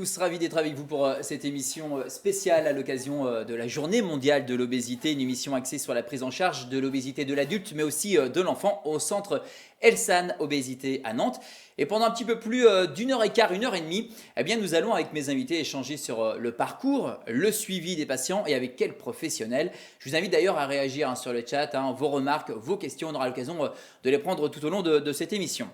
tous, ravi d'être avec vous pour cette émission spéciale à l'occasion de la journée mondiale de l'obésité, une émission axée sur la prise en charge de l'obésité de l'adulte mais aussi de l'enfant au centre Elsan Obésité à Nantes. Et pendant un petit peu plus d'une heure et quart, une heure et demie, eh bien nous allons avec mes invités échanger sur le parcours, le suivi des patients et avec quels professionnels. Je vous invite d'ailleurs à réagir sur le chat, vos remarques, vos questions, on aura l'occasion de les prendre tout au long de cette émission.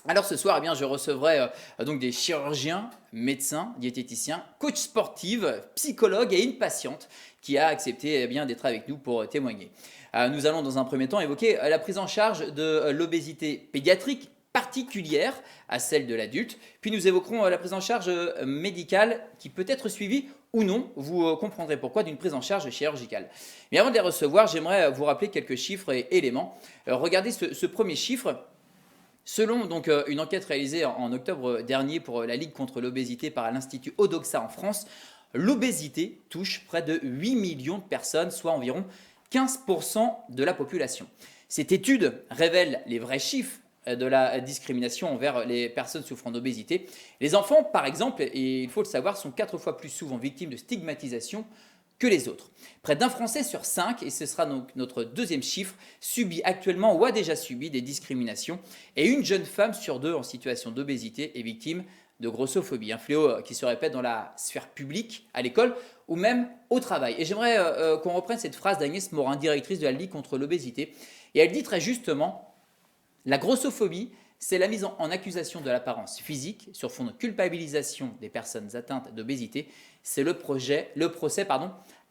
Alors ce soir, eh bien, je recevrai donc des chirurgiens, médecins, diététiciens, coachs sportifs, psychologues et une patiente qui a accepté d'être avec nous pour témoigner. Nous allons dans un premier temps évoquer la prise en charge de l'obésité pédiatrique particulière à celle de l'adulte. Puis nous évoquerons la prise en charge médicale qui peut être suivie ou non, vous comprendrez pourquoi, d'une prise en charge chirurgicale. Mais avant de les recevoir, j'aimerais vous rappeler quelques chiffres et éléments. Regardez ce premier chiffre. Selon donc une enquête réalisée en octobre dernier pour la Ligue contre l'obésité par l'Institut Odoxa en France, l'obésité touche près de 8 millions de personnes, soit environ 15% de la population. Cette étude révèle les vrais chiffres de la discrimination envers les personnes souffrant d'obésité. Les enfants, par exemple, et il faut le savoir, sont 4 fois plus souvent victimes de stigmatisation que les autres. Près d'un Français sur 5, et ce sera donc notre deuxième chiffre, subit actuellement ou a déjà subi des discriminations. Et une jeune femme sur 2 en situation d'obésité est victime de grossophobie, un fléau qui se répète dans la sphère publique, à l'école ou même au travail. Et j'aimerais qu'on reprenne cette phrase d'Agnès Morin, directrice de la Ligue contre l'obésité. Et elle dit très justement, la grossophobie, c'est la mise en accusation de l'apparence physique sur fond de culpabilisation des personnes atteintes d'obésité. C'est le procès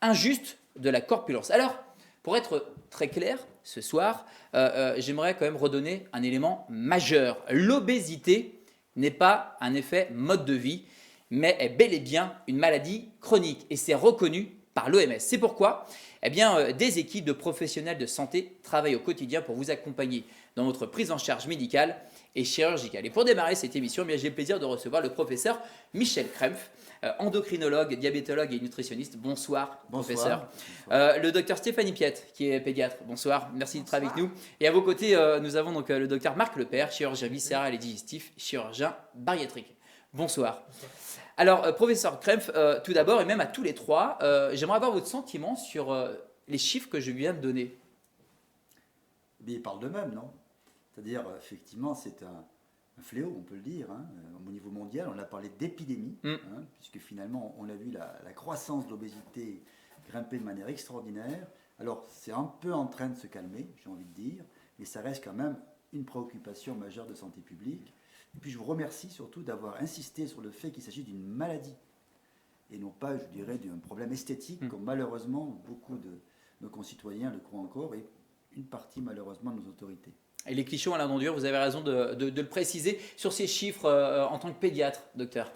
injuste de la corpulence. Alors, pour être très clair, ce soir, j'aimerais quand même redonner un élément majeur. L'obésité n'est pas un effet mode de vie, mais est bel et bien une maladie chronique et c'est reconnu par l'OMS. C'est pourquoi des équipes de professionnels de santé travaillent au quotidien pour vous accompagner dans votre prise en charge médicale et chirurgicale. Et pour démarrer cette émission, j'ai le plaisir de recevoir le professeur Michel Krempf, endocrinologue, diabétologue et nutritionniste. Bonsoir, professeur. Le docteur Stéphanie Piette, qui est pédiatre. Bonsoir, merci d'être avec nous. Et à vos côtés, nous avons donc le docteur Marc Lepère, chirurgien viscéral et digestif, chirurgien bariatrique. Bonsoir. Alors, professeur Krempf, tout d'abord, et même à tous les trois, j'aimerais avoir votre sentiment sur les chiffres que je viens de donner. Mais ils parlent d'eux-mêmes, non? C'est-à-dire, effectivement, c'est un fléau, on peut le dire, au niveau mondial. On a parlé d'épidémie, puisque finalement, on a vu la croissance de l'obésité grimper de manière extraordinaire. Alors, c'est un peu en train de se calmer, j'ai envie de dire, mais ça reste quand même une préoccupation majeure de santé publique. Et puis, je vous remercie surtout d'avoir insisté sur le fait qu'il s'agit d'une maladie, et non pas, je dirais, d'un problème esthétique, comme malheureusement beaucoup de nos concitoyens le croient encore, et une partie malheureusement de nos autorités. Et les clichés ont l'air d'enduire, vous avez raison de le préciser. Sur ces chiffres, en tant que pédiatre, docteur?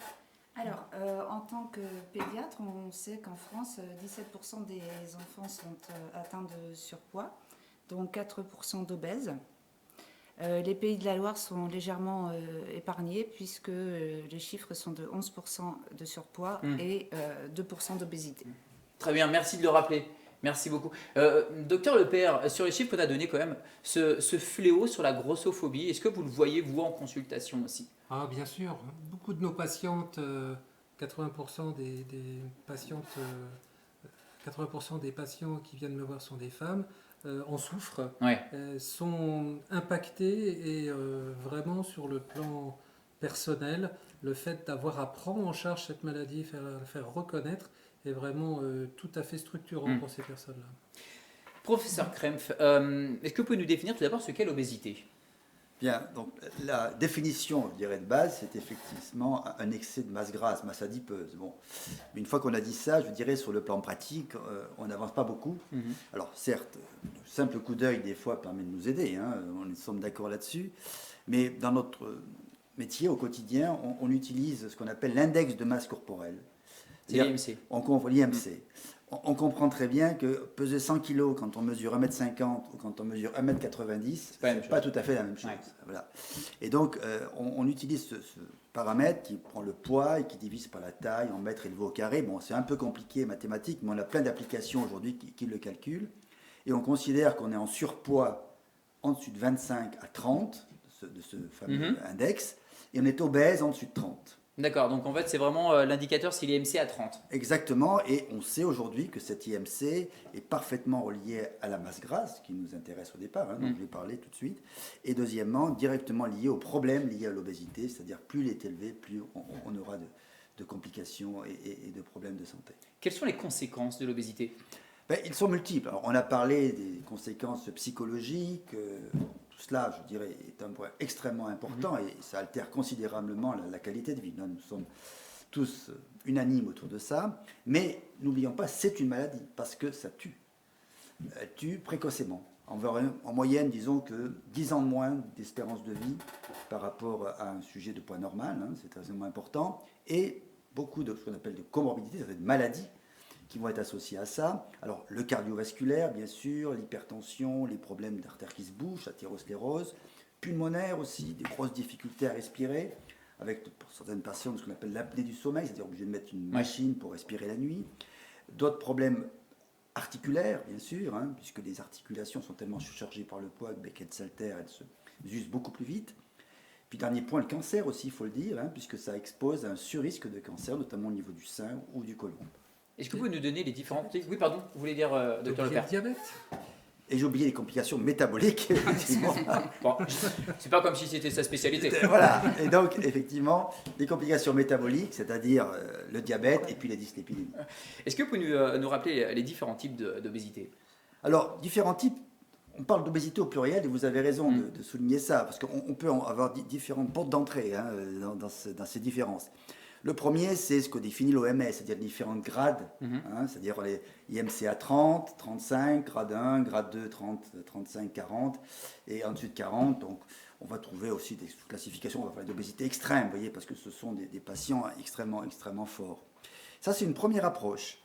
Alors, en tant que pédiatre, on sait qu'en France, 17% des enfants sont atteints de surpoids, dont 4% d'obèses. Les Pays de la Loire sont légèrement épargnés puisque les chiffres sont de 11% de surpoids et 2% d'obésité. Très bien, merci de le rappeler. Merci beaucoup. Docteur Lepère, sur les chiffres qu'on a donnés quand même, ce fléau sur la grossophobie, est-ce que vous le voyez vous en consultation aussi? Ah, bien sûr. Beaucoup de nos patientes, 80% des patientes, 80% des patients qui viennent me voir sont des femmes, en souffrent, Ouais. sont impactées et vraiment sur le plan personnel, le fait d'avoir à prendre en charge cette maladie, faire reconnaître, est vraiment tout à fait structurant pour ces personnes-là. Professeur Krempf, est-ce que vous pouvez nous définir tout d'abord ce qu'est l'obésité? Bien, donc la définition, je dirais, de base, c'est effectivement un excès de masse grasse, masse adipeuse. Bon, mais une fois qu'on a dit ça, je dirais, sur le plan pratique, on n'avance pas beaucoup. Alors, certes, le simple coup d'œil, des fois, permet de nous aider, on sommes d'accord là-dessus, mais dans notre métier, au quotidien, on utilise ce qu'on appelle l'index de masse corporelle. C'est l'IMC. L'IMC. On comprend très bien que peser 100 kg quand on mesure 1m50 ou quand on mesure 1m90, c'est pas tout à fait la même chose. Ouais. Voilà. Et donc, on utilise ce paramètre qui prend le poids et qui divise par la taille en mètres élevés au carré. Bon, c'est un peu compliqué mathématique, mais on a plein d'applications aujourd'hui qui le calculent. Et on considère qu'on est en surpoids en dessus de 25 à 30 de ce fameux index, et on est obèse en dessus de 30. D'accord, donc en fait c'est vraiment l'indicateur c'est l'IMC à 30. Exactement, et on sait aujourd'hui que cet IMC est parfaitement relié à la masse grasse, qui nous intéresse au départ, hein, dont je vais parler tout de suite, et deuxièmement, directement lié aux problèmes liés à l'obésité, c'est-à-dire plus il est élevé, plus on aura de complications et de problèmes de santé. Quelles sont les conséquences de l'obésité? Ben, ils sont multiples. Alors, on a parlé des conséquences psychologiques. Tout cela, je dirais, est un point extrêmement important et ça altère considérablement la qualité de vie. Nous sommes tous unanimes autour de ça. Mais n'oublions pas, c'est une maladie parce que ça tue. Elle tue précocement. En moyenne, disons que 10 ans de moins d'espérance de vie par rapport à un sujet de poids normal, hein, c'est très important. Et beaucoup de ce qu'on appelle de comorbidités, c'est-à-dire de maladies qui vont être associés à ça. Alors, le cardiovasculaire, bien sûr, l'hypertension, les problèmes d'artères qui se bougent, l'athérosclérose, pulmonaire aussi, des grosses difficultés à respirer, avec pour certaines patients ce qu'on appelle l'apnée du sommeil, c'est-à-dire obligé de mettre une machine pour respirer la nuit. D'autres problèmes articulaires, bien sûr, hein, puisque les articulations sont tellement surchargées par le poids que qu'elles s'altèrent, elles se usent beaucoup plus vite. Puis dernier point, le cancer aussi, il faut le dire, hein, puisque ça expose à un surrisque de cancer, notamment au niveau du sein ou du côlon. Est-ce que vous pouvez nous donner les différentes... Oui, pardon, vous voulez dire, docteur Donc, il y a Lepers? le diabète. Et j'ai oublié les complications métaboliques, effectivement. Bon, c'est pas comme si c'était sa spécialité. Voilà, et donc effectivement, les complications métaboliques, c'est-à-dire le diabète et puis les dyslipidémies. Est-ce que vous pouvez nous rappeler les différents types d'obésité? Alors, différents types, on parle d'obésité au pluriel et vous avez raison de souligner ça, parce qu'on peut avoir différentes portes d'entrée hein, dans ces différences. Le premier, c'est ce que définit l'OMS, c'est-à-dire différents grades, hein, c'est-à-dire les IMC à 30, 35, grade 1, grade 2, 30, 35, 40, et en dessous de 40, donc on va trouver aussi des classifications, on va parler d'obésité extrême, vous voyez, parce que ce sont des patients extrêmement, extrêmement forts. Ça, c'est une première approche.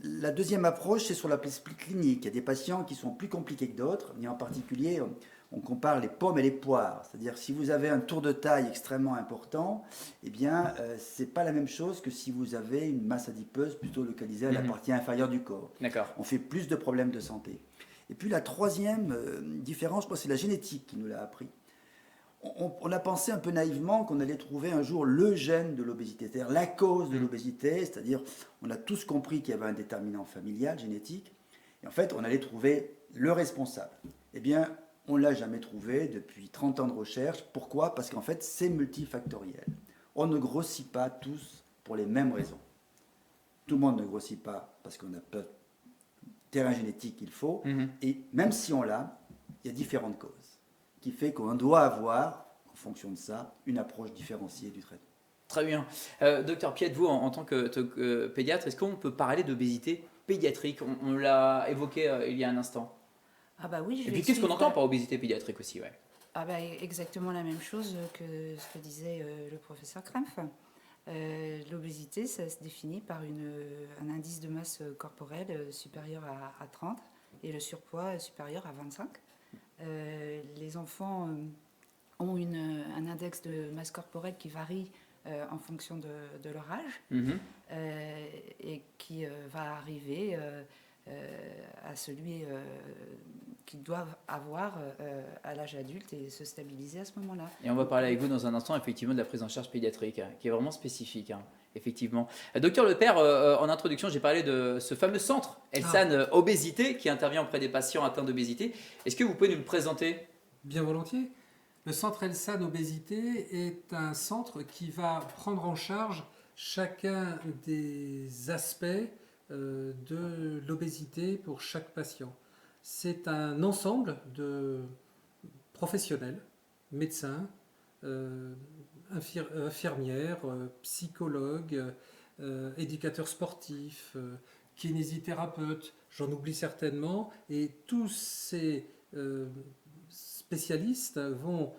La deuxième approche, c'est sur la split clinique. Il y a des patients qui sont plus compliqués que d'autres, et en particulier, on compare les pommes et les poires. C'est-à-dire, si vous avez un tour de taille extrêmement important, eh bien, c'est pas la même chose que si vous avez une masse adipeuse plutôt localisée à la partie inférieure du corps. D'accord. On fait plus de problèmes de santé. Et puis, la troisième différence, je pense, c'est la génétique qui nous l'a appris. On a pensé un peu naïvement qu'on allait trouver un jour le gène de l'obésité, c'est-à-dire la cause de l'obésité, c'est-à-dire on a tous compris qu'il y avait un déterminant familial, génétique, et en fait on allait trouver le responsable. Eh bien, on ne l'a jamais trouvé depuis 30 ans de recherche. Pourquoi? Parce qu'en fait c'est multifactoriel. On ne grossit pas tous pour les mêmes raisons. Tout le monde ne grossit pas parce qu'on a pas le terrain génétique qu'il faut, et même si on l'a, il y a différentes causes qui fait qu'on doit avoir, en fonction de ça, une approche différenciée du traitement. Très bien. Docteur Piette, vous, en tant que pédiatre, est-ce qu'on peut parler d'obésité pédiatrique? On l'a évoqué il y a un instant. Ah bah oui, Et puis qu'est-ce qu'on entend par obésité pédiatrique aussi, ouais. Ah bah exactement la même chose que ce que disait le professeur Krempf. L'obésité, ça se définit par un indice de masse corporelle supérieur à 30 et le surpoids supérieur à 25. Les enfants ont un index de masse corporelle qui varie en fonction de leur âge et qui va arriver à celui qu'ils doivent avoir à l'âge adulte et se stabiliser à ce moment-là. Et on va parler avec vous dans un instant effectivement de la prise en charge pédiatrique qui est vraiment spécifique. Effectivement. Docteur Lepers, en introduction, j'ai parlé de ce fameux centre Elsan Obésité qui intervient auprès des patients atteints d'obésité. Est-ce que vous pouvez nous le présenter? Bien volontiers. Le centre Elsan Obésité est un centre qui va prendre en charge chacun des aspects de l'obésité pour chaque patient. C'est un ensemble de professionnels, médecins, infirmières, psychologues, éducateurs sportifs, kinésithérapeutes, j'en oublie certainement, et tous ces spécialistes vont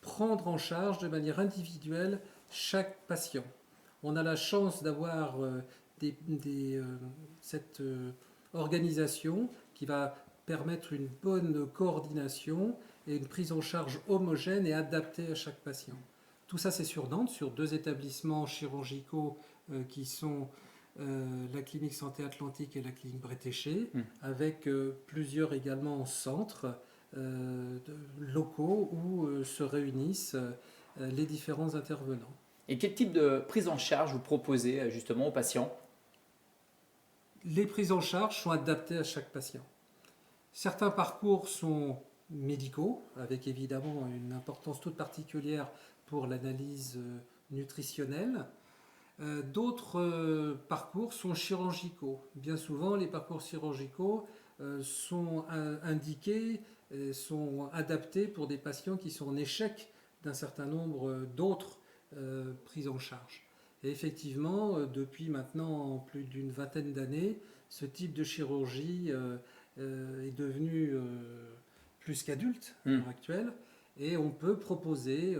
prendre en charge de manière individuelle chaque patient. On a la chance d'avoir cette organisation qui va permettre une bonne coordination et une prise en charge homogène et adaptée à chaque patient. Tout ça, c'est sur Nantes, sur 2 établissements chirurgicaux qui sont la clinique Santé Atlantique et la clinique Bretéché, avec plusieurs également centres locaux où se réunissent les différents intervenants. Et quel type de prise en charge vous proposez justement aux patients? Les prises en charge sont adaptées à chaque patient. Certains parcours sont médicaux, avec évidemment une importance toute particulière pour l'analyse nutritionnelle. D'autres parcours sont chirurgicaux. Bien souvent, les parcours chirurgicaux sont indiqués, sont adaptés pour des patients qui sont en échec d'un certain nombre d'autres prises en charge. Et effectivement, depuis maintenant plus d'une vingtaine d'années, ce type de chirurgie est devenu plus qu'adulte à l'heure actuelle, et on peut proposer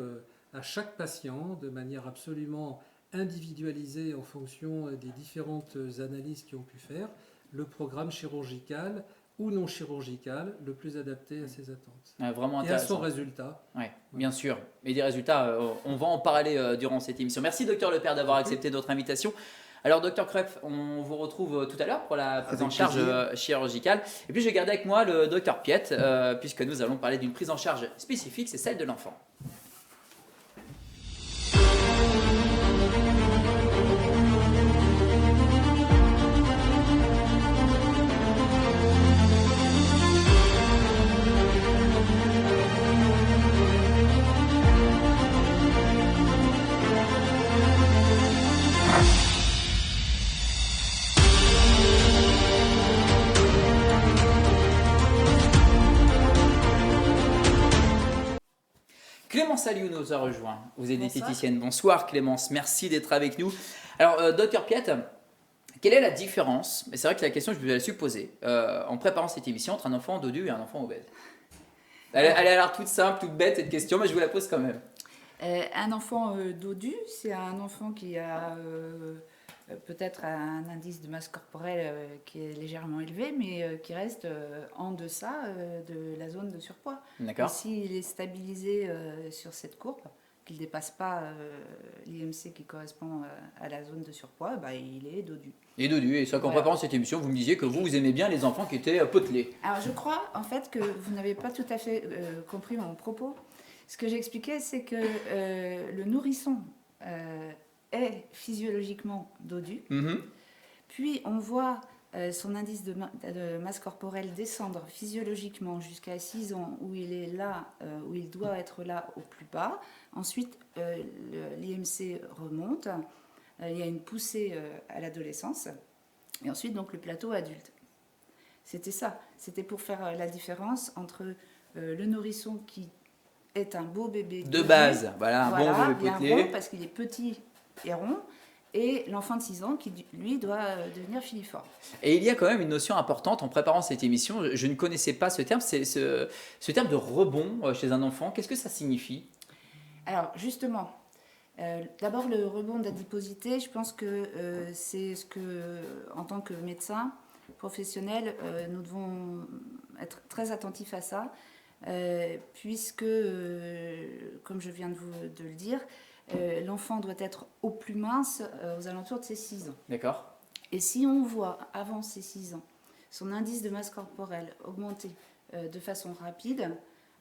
à chaque patient de manière absolument individualisée en fonction des différentes analyses qu'ils ont pu faire, le programme chirurgical ou non chirurgical le plus adapté à ses attentes. Vraiment et à son intéressant. résultat. Oui, bien sûr. Et des résultats, on va en parler durant cette émission. Merci, docteur Lepère, d'avoir accepté notre invitation. Alors, docteur Krupf, on vous retrouve tout à l'heure pour la prise en charge chirurgicale. Et puis, je vais garder avec moi le docteur Piette, puisque nous allons parler d'une prise en charge spécifique, c'est celle de l'enfant. Clémence Aliou nous a rejoint. Vous êtes diététicienne. Bonsoir Clémence, merci d'être avec nous. Alors, docteur Piette, quelle est la différence, mais c'est vrai que la question je vous la suis posée, en préparant cette émission entre un enfant dodu et un enfant obèse? Elle a l'air toute simple, toute bête cette question, mais je vous la pose quand même. Un enfant dodu, c'est un enfant qui a peut-être un indice de masse corporelle qui est légèrement élevé, mais qui reste en deçà de la zone de surpoids. D'accord. S'il est stabilisé sur cette courbe, qu'il ne dépasse pas l'IMC qui correspond à la zone de surpoids, bah, il est dodu. Et dodu, et ça qu'en préparant cette émission, vous me disiez que vous aimez bien les enfants qui étaient potelés. Alors je crois en fait que vous n'avez pas tout à fait compris mon propos. Ce que j'expliquais, c'est que le nourrisson est physiologiquement dodu, puis on voit son indice de masse corporelle descendre physiologiquement jusqu'à 6 ans, où il est là, où il doit être là au plus bas. Ensuite, l'IMC remonte, il y a une poussée à l'adolescence, et ensuite donc le plateau adulte. C'était ça, c'était pour faire la différence entre le nourrisson qui est un beau bébé de base, voilà, un bon bébé bien potelé. rond parce qu'il est petit et rond, et l'enfant de 6 ans qui, lui, doit devenir filiforme. Et il y a quand même une notion importante en préparant cette émission, je ne connaissais pas ce terme, c'est ce terme de rebond chez un enfant. Qu'est-ce que ça signifie? Alors, justement, d'abord le rebond d'adiposité, je pense que c'est ce que, en tant que médecin professionnel, nous devons être très attentifs à ça, puisque, comme je viens de le dire, l'enfant doit être au plus mince aux alentours de ses 6 ans. D'accord. Et si on voit, avant ses 6 ans, son indice de masse corporelle augmenter de façon rapide,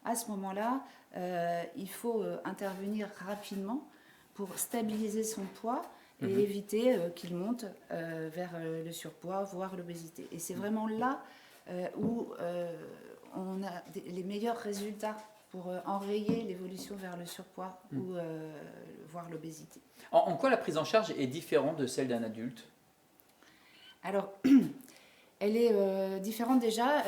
à ce moment-là, il faut intervenir rapidement pour stabiliser son poids et éviter qu'il monte vers le surpoids, voire l'obésité. Et c'est vraiment là où on a les meilleurs résultats pour enrayer l'évolution vers le surpoids ou voire l'obésité. En quoi la prise en charge est différente de celle d'un adulte? Alors, elle est différente déjà.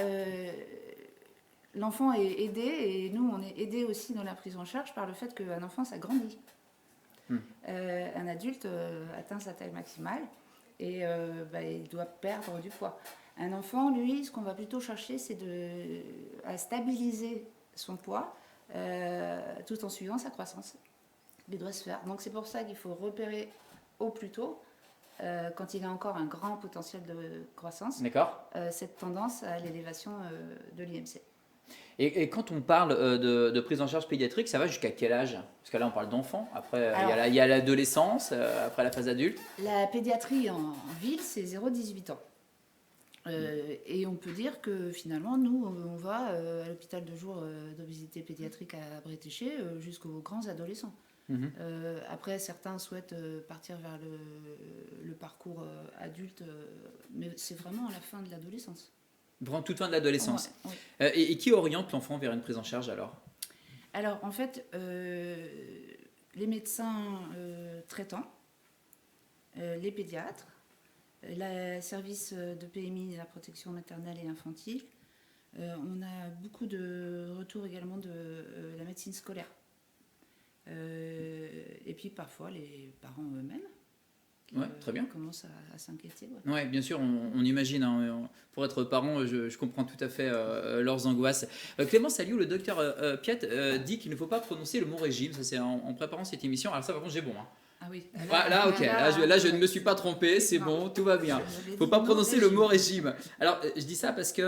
L'enfant est aidé, et nous, on est aidé aussi dans la prise en charge par le fait qu'un enfant, ça grandit. Un adulte atteint sa taille maximale et il doit perdre du poids. Un enfant, lui, ce qu'on va plutôt chercher, c'est à stabiliser son poids tout en suivant sa croissance. Il doit se faire. Donc c'est pour ça qu'il faut repérer au plus tôt, quand il a encore un grand potentiel de croissance, cette tendance à l'élévation de l'IMC. Et quand on parle de prise en charge pédiatrique, ça va jusqu'à quel âge? Parce que là, on parle d'enfants. Après, il y a l'adolescence, après la phase adulte. La pédiatrie en ville, c'est 0-18 ans. Et on peut dire que finalement, nous, on va à l'hôpital de jour d'obésité pédiatrique à Bretéché jusqu'aux grands adolescents. Après, certains souhaitent partir vers le parcours adulte, mais c'est vraiment à la fin de l'adolescence. Vraiment toute fin de l'adolescence. Ouais, ouais. Et qui oriente l'enfant vers une prise en charge alors? Alors, en fait, les médecins traitants, les pédiatres, le service de PMI, la protection maternelle et infantile. On a beaucoup de retours également de la médecine scolaire. Et puis parfois les parents eux-mêmes qui très bien. commencent à s'inquiéter. Ouais. Ouais, bien sûr, on imagine. Hein, pour être parent, je comprends tout à fait leurs angoisses. Clémence Alliot, le docteur Piat, dit qu'il ne faut pas prononcer le mot régime. Ça, c'est en préparant cette émission. Alors ça, par contre, j'ai bon. Hein. Ah oui. Là, ok. Là, je ne me suis pas trompé. C'est bon, tout va bien. Il ne faut pas prononcer le mot régime. Alors, je dis ça parce que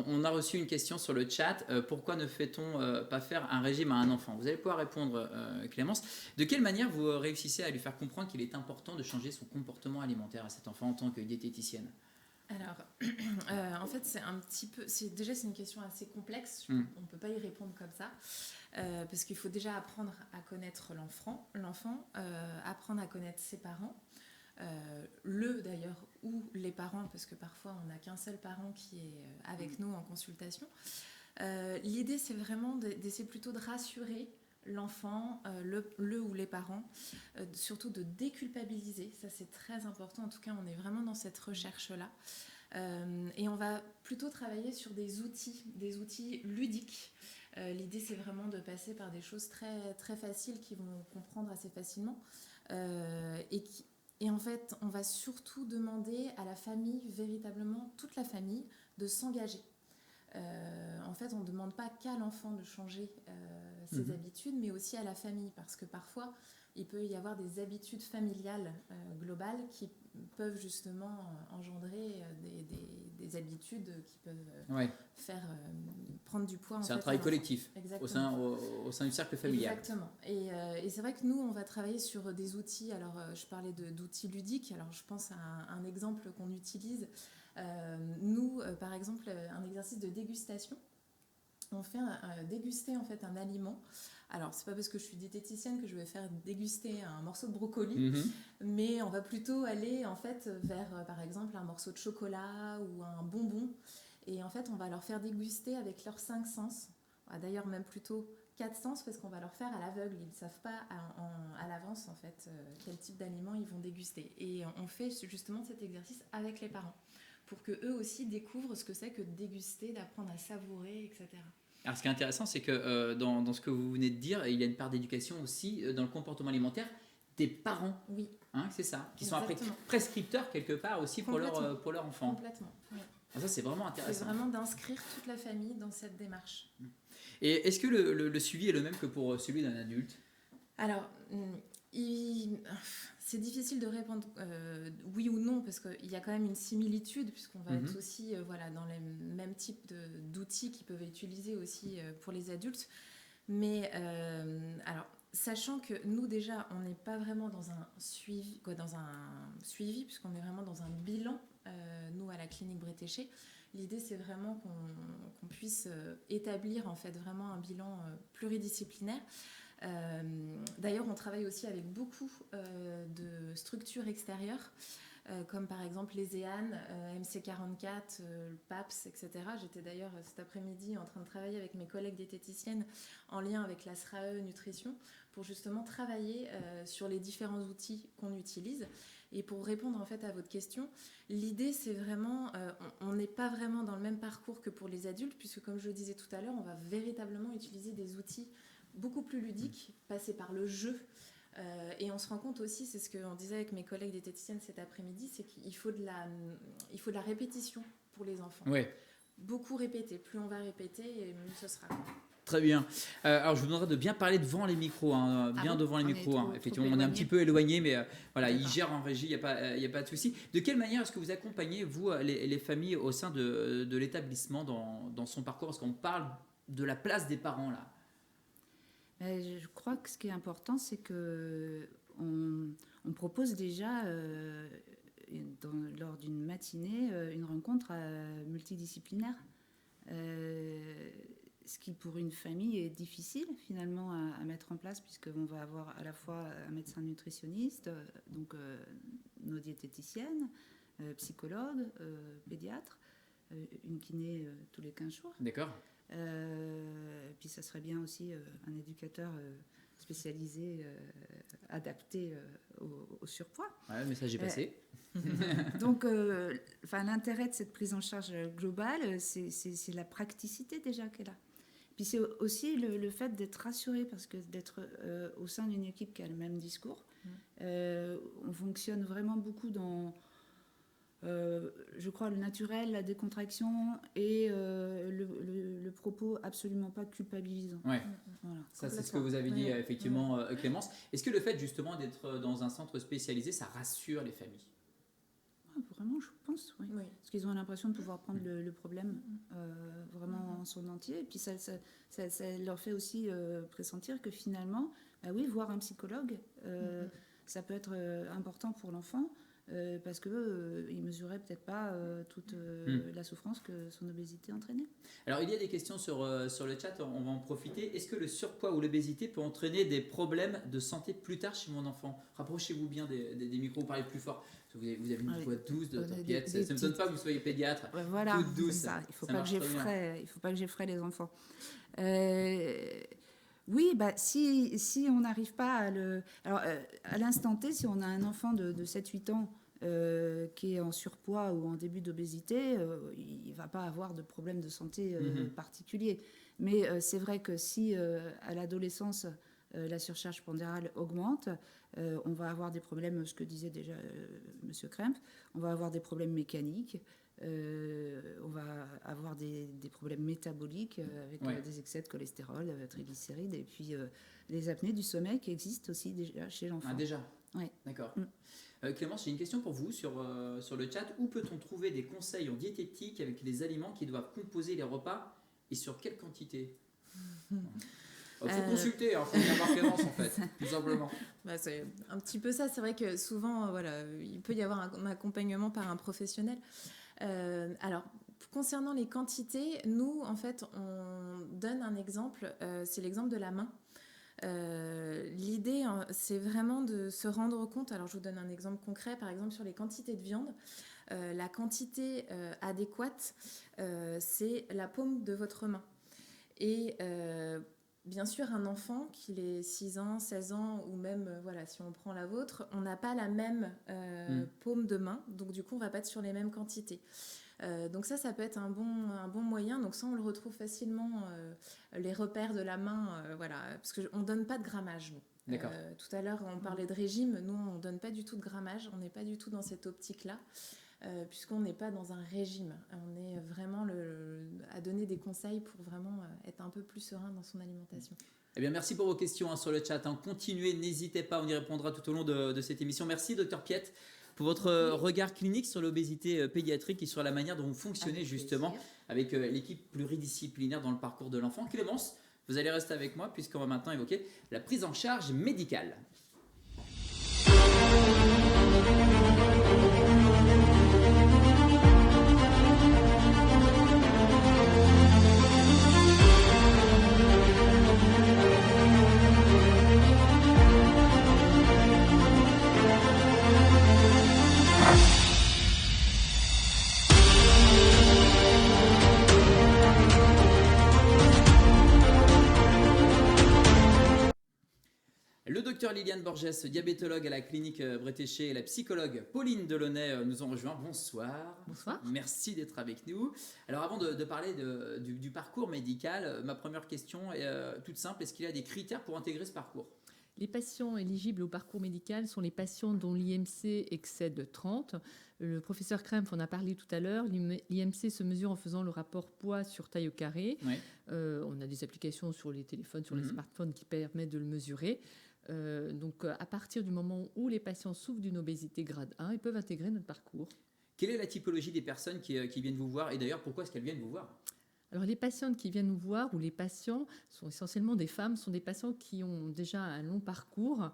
on a reçu une question sur le chat. Pourquoi ne fait-on pas faire un régime à un enfant? Vous allez pouvoir répondre, Clémence. De quelle manière vous réussissez à lui faire comprendre qu'il est important de changer son comportement alimentaire à cet enfant en tant que diététicienne? Alors, en fait, c'est un petit peu. Déjà, c'est une question assez complexe. On ne peut pas y répondre comme ça. Parce qu'il faut déjà apprendre à connaître l'enfant, apprendre à connaître ses parents, d'ailleurs, ou les parents, parce que parfois on n'a qu'un seul parent qui est avec nous en consultation. L'idée, c'est vraiment d'essayer plutôt de rassurer l'enfant, le ou les parents, surtout de déculpabiliser. Ça, c'est très important. En tout cas, on est vraiment dans cette recherche-là. Et on va plutôt travailler sur des outils ludiques. L'idée, c'est vraiment de passer par des choses très, très faciles qu'ils vont comprendre assez facilement. Et en fait, on va surtout demander à la famille, véritablement toute la famille, de s'engager. En fait, on ne demande pas qu'à l'enfant de changer ses habitudes, mais aussi à la famille, parce que parfois, il peut y avoir des habitudes familiales globales qui peuvent justement engendrer des habitudes qui peuvent faire prendre du poids. C'est un travail collectif au sein du cercle familial. Exactement. Et c'est vrai que nous, on va travailler sur des outils. Alors, je parlais d'outils ludiques. Alors, je pense à un exemple qu'on utilise. Nous, par exemple, un exercice de dégustation. On fait déguster en fait un aliment. Alors, c'est pas parce que je suis diététicienne que je vais faire déguster un morceau de brocoli, mais on va plutôt aller en fait vers, par exemple, un morceau de chocolat ou un bonbon. Et en fait, on va leur faire déguster avec leurs 5 sens. D'ailleurs, même plutôt 4 sens, parce qu'on va leur faire à l'aveugle. Ils ne savent pas à l'avance en fait quel type d'aliment ils vont déguster. Et on fait justement cet exercice avec les parents, pour qu'eux aussi découvrent ce que c'est que de déguster, d'apprendre à savourer, etc. Alors, ce qui est intéressant, c'est que dans ce que vous venez de dire, il y a une part d'éducation aussi dans le comportement alimentaire des parents. Oui. Hein, c'est ça. Qui Exactement. sont après prescripteurs quelque part aussi pour leur enfant. Complètement. Oui. Ça, c'est vraiment intéressant. C'est vraiment d'inscrire toute la famille dans cette démarche. Et est-ce que le suivi est le même que pour celui d'un adulte? Alors, c'est difficile de répondre oui ou non, parce qu'il y a quand même une similitude, puisqu'on va être aussi dans les mêmes types d'outils qui peuvent être utilisés aussi pour les adultes. Mais alors, sachant que nous, déjà, on n'est pas vraiment dans un suivi, puisqu'on est vraiment dans un bilan, nous, à la clinique Bretéché. L'idée, c'est vraiment qu'on puisse établir, en fait, vraiment un bilan pluridisciplinaire. D'ailleurs, on travaille aussi avec beaucoup de structures extérieures, comme par exemple les EAN, MC44, le PAPS, etc. J'étais d'ailleurs cet après-midi en train de travailler avec mes collègues diététiciennes en lien avec la SRAE Nutrition pour justement travailler sur les différents outils qu'on utilise. Et pour répondre en fait à votre question, l'idée c'est vraiment, on n'est pas vraiment dans le même parcours que pour les adultes, puisque comme je le disais tout à l'heure, on va véritablement utiliser des outils beaucoup plus ludiques, passer par le jeu. Et on se rend compte aussi, c'est ce qu'on disait avec mes collègues diététiciennes cet après-midi, c'est qu'il faut de la répétition pour les enfants. Ouais. Beaucoup répéter. Plus on va répéter, et mieux ce sera. Très bien. Alors, je vous demanderai de bien parler devant les micros, devant les micros. Effectivement, on est un petit peu éloigné, mais voilà, ils gèrent en régie, il n'y a pas de souci. De quelle manière est-ce que vous accompagnez, vous, les familles au sein de l'établissement dans son parcours? Parce qu'on parle de la place des parents, là. Je crois que ce qui est important, c'est qu'on propose déjà, lors d'une matinée, une rencontre multidisciplinaire. ce qui pour une famille est difficile finalement à mettre en place, puisqu'on va avoir à la fois un médecin nutritionniste, donc nos diététiciennes, psychologues, pédiatres, une kiné tous les 15 jours. D'accord. Puis ça serait bien aussi un éducateur spécialisé, adapté au surpoids. Ouais, le message est passé. Donc, l'intérêt de cette prise en charge globale, c'est la praticité déjà qu'elle a. Puis c'est aussi le fait d'être rassuré, parce que d'être au sein d'une équipe qui a le même discours, on fonctionne vraiment beaucoup dans, je crois, le naturel, la décontraction et le propos absolument pas culpabilisant. Ouais. Voilà. Ça, c'est ce que vous avez dit, Ouais. effectivement, Clémence. Est-ce que le fait, justement, d'être dans un centre spécialisé, ça rassure les familles? Vraiment, je pense, oui. Oui. Parce qu'ils ont l'impression de pouvoir prendre le problème vraiment en son entier. Et puis ça leur fait aussi pressentir que finalement, bah oui, voir un psychologue, ça peut être important pour l'enfant, parce qu'il ne mesurait peut-être pas toute la souffrance que son obésité entraînait. Alors, il y a des questions sur le chat, on va en profiter. Est-ce que le surpoids ou l'obésité peut entraîner des problèmes de santé plus tard chez mon enfant? Rapprochez-vous bien des micros, parlez plus fort. Parce que vous avez une voix douce de Piette. Ça ne me donne pas que vous soyez pédiatre. Ouais, voilà, toute douce. ça. Il ne faut Ça pas marche que très bien. il faut pas que j'effraie les enfants. Oui, bah, si on n'arrive pas à le... Alors, à l'instant T, si on a un enfant de 7-8 ans qui est en surpoids ou en début d'obésité, il ne va pas avoir de problème de santé particulier. Mais c'est vrai que si à l'adolescence, la surcharge pondérale augmente, on va avoir des problèmes, ce que disait déjà Monsieur Kremp, on va avoir des problèmes mécaniques, on va avoir des problèmes métaboliques avec des excès de cholestérol, triglycérides, et puis les apnées du sommeil qui existent aussi déjà chez l'enfant. Ah, déjà? Oui. D'accord. Clémence, j'ai une question pour vous sur le chat. Où peut-on trouver des conseils en diététique avec les aliments qui doivent composer les repas et sur quelle quantité? Il faut consulter, il faut bien voir Clémence en fait, tout simplement. Bah, c'est un petit peu ça. C'est vrai que souvent, il peut y avoir un accompagnement par un professionnel. Alors, concernant les quantités, nous, en fait, on donne un exemple. C'est l'exemple de la main. L'idée, c'est vraiment de se rendre compte. Alors, je vous donne un exemple concret, par exemple, sur les quantités de viande. La quantité adéquate, c'est la paume de votre main. Et bien sûr, un enfant, qu'il ait 6 ans, 16 ans, ou même, si on prend la vôtre, on n'a pas la même paume de main. Donc, du coup, on ne va pas être sur les mêmes quantités. Donc ça peut être un bon moyen. Donc ça, on le retrouve facilement, les repères de la main, parce qu'on ne donne pas de grammage, nous. D'accord. Tout à l'heure, on parlait de régime. Nous, on ne donne pas du tout de grammage. On n'est pas du tout dans cette optique-là, puisqu'on n'est pas dans un régime. On est vraiment à donner des conseils pour vraiment être un peu plus serein dans son alimentation. Eh bien, merci pour vos questions sur le chat. Continuez, n'hésitez pas, on y répondra tout au long de cette émission. Merci, Dr Piette, pour votre regard clinique sur l'obésité pédiatrique et sur la manière dont vous fonctionnez justement avec l'équipe pluridisciplinaire dans le parcours de l'enfant. Clémence, vous allez rester avec moi puisqu'on va maintenant évoquer la prise en charge médicale. Le docteur Liliane Borges, diabétologue à la clinique Bretéché, et la psychologue Pauline Delaunay nous ont rejoints. Bonsoir. Bonsoir. Merci d'être avec nous. Alors avant de parler du parcours médical, ma première question est toute simple. Est-ce qu'il y a des critères pour intégrer ce parcours? Les patients éligibles au parcours médical sont les patients dont l'IMC excède 30. Le professeur Krempf en a parlé tout à l'heure. L'IMC se mesure en faisant le rapport poids sur taille au carré. Oui. On a des applications sur les téléphones, sur les smartphones qui permettent de le mesurer. Donc à partir du moment où les patients souffrent d'une obésité grade 1, ils peuvent intégrer notre parcours. Quelle est la typologie des personnes qui viennent vous voir? Et d'ailleurs, pourquoi est-ce qu'elles viennent vous voir? Alors les patientes qui viennent nous voir ou les patients sont essentiellement des femmes, sont des patients qui ont déjà un long parcours,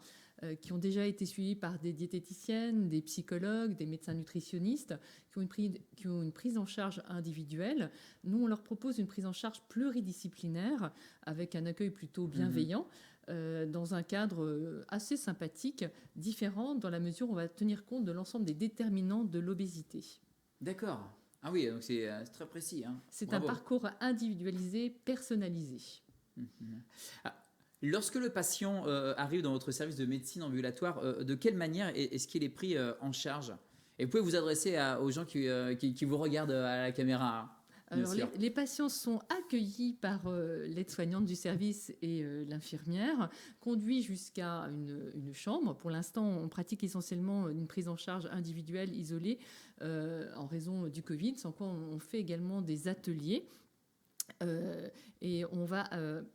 qui ont déjà été suivis par des diététiciennes, des psychologues, des médecins nutritionnistes, qui ont une prise en charge individuelle. Nous, on leur propose une prise en charge pluridisciplinaire avec un accueil plutôt bienveillant. Dans un cadre assez sympathique, différent dans la mesure où on va tenir compte de l'ensemble des déterminants de l'obésité. D'accord. Ah oui, donc c'est très précis. Hein. C'est Bravo. un parcours individualisé, personnalisé. Ah, lorsque le patient arrive dans votre service de médecine ambulatoire, de quelle manière est-ce qu'il est pris en charge? Et vous pouvez vous adresser aux gens qui vous regardent à la caméra. Hein. Alors, les patients sont accueillis par l'aide-soignante du service et l'infirmière, conduits jusqu'à une chambre. Pour l'instant, on pratique essentiellement une prise en charge individuelle, isolée, en raison du Covid, sans quoi on fait également des ateliers. Et on va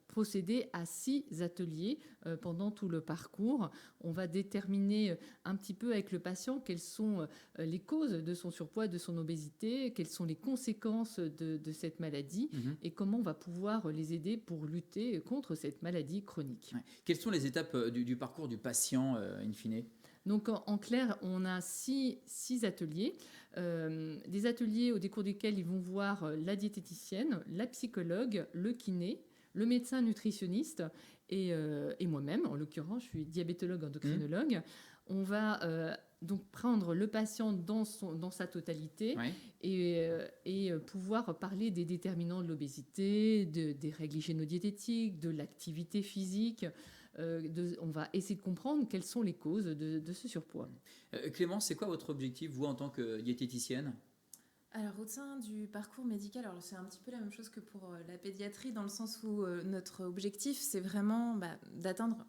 procéder à 6 ateliers pendant tout le parcours. On va déterminer un petit peu avec le patient quelles sont les causes de son surpoids, de son obésité, quelles sont les conséquences de cette maladie et comment on va pouvoir les aider pour lutter contre cette maladie chronique. Ouais. Quelles sont les étapes du parcours du patient, in fine? Donc en clair, on a 6 ateliers, des ateliers au décours desquels ils vont voir la diététicienne, la psychologue, le kiné, le médecin nutritionniste et moi-même. En l'occurrence, je suis diabétologue endocrinologue. On va donc prendre le patient dans sa totalité et pouvoir parler des déterminants de l'obésité, des règles hygiéno-diététiques, de l'activité physique. On va essayer de comprendre quelles sont les causes de ce surpoids. Clémence, c'est quoi votre objectif, vous, en tant que diététicienne? Alors, au sein du parcours médical, alors c'est un petit peu la même chose que pour la pédiatrie, dans le sens où notre objectif, c'est vraiment d'atteindre,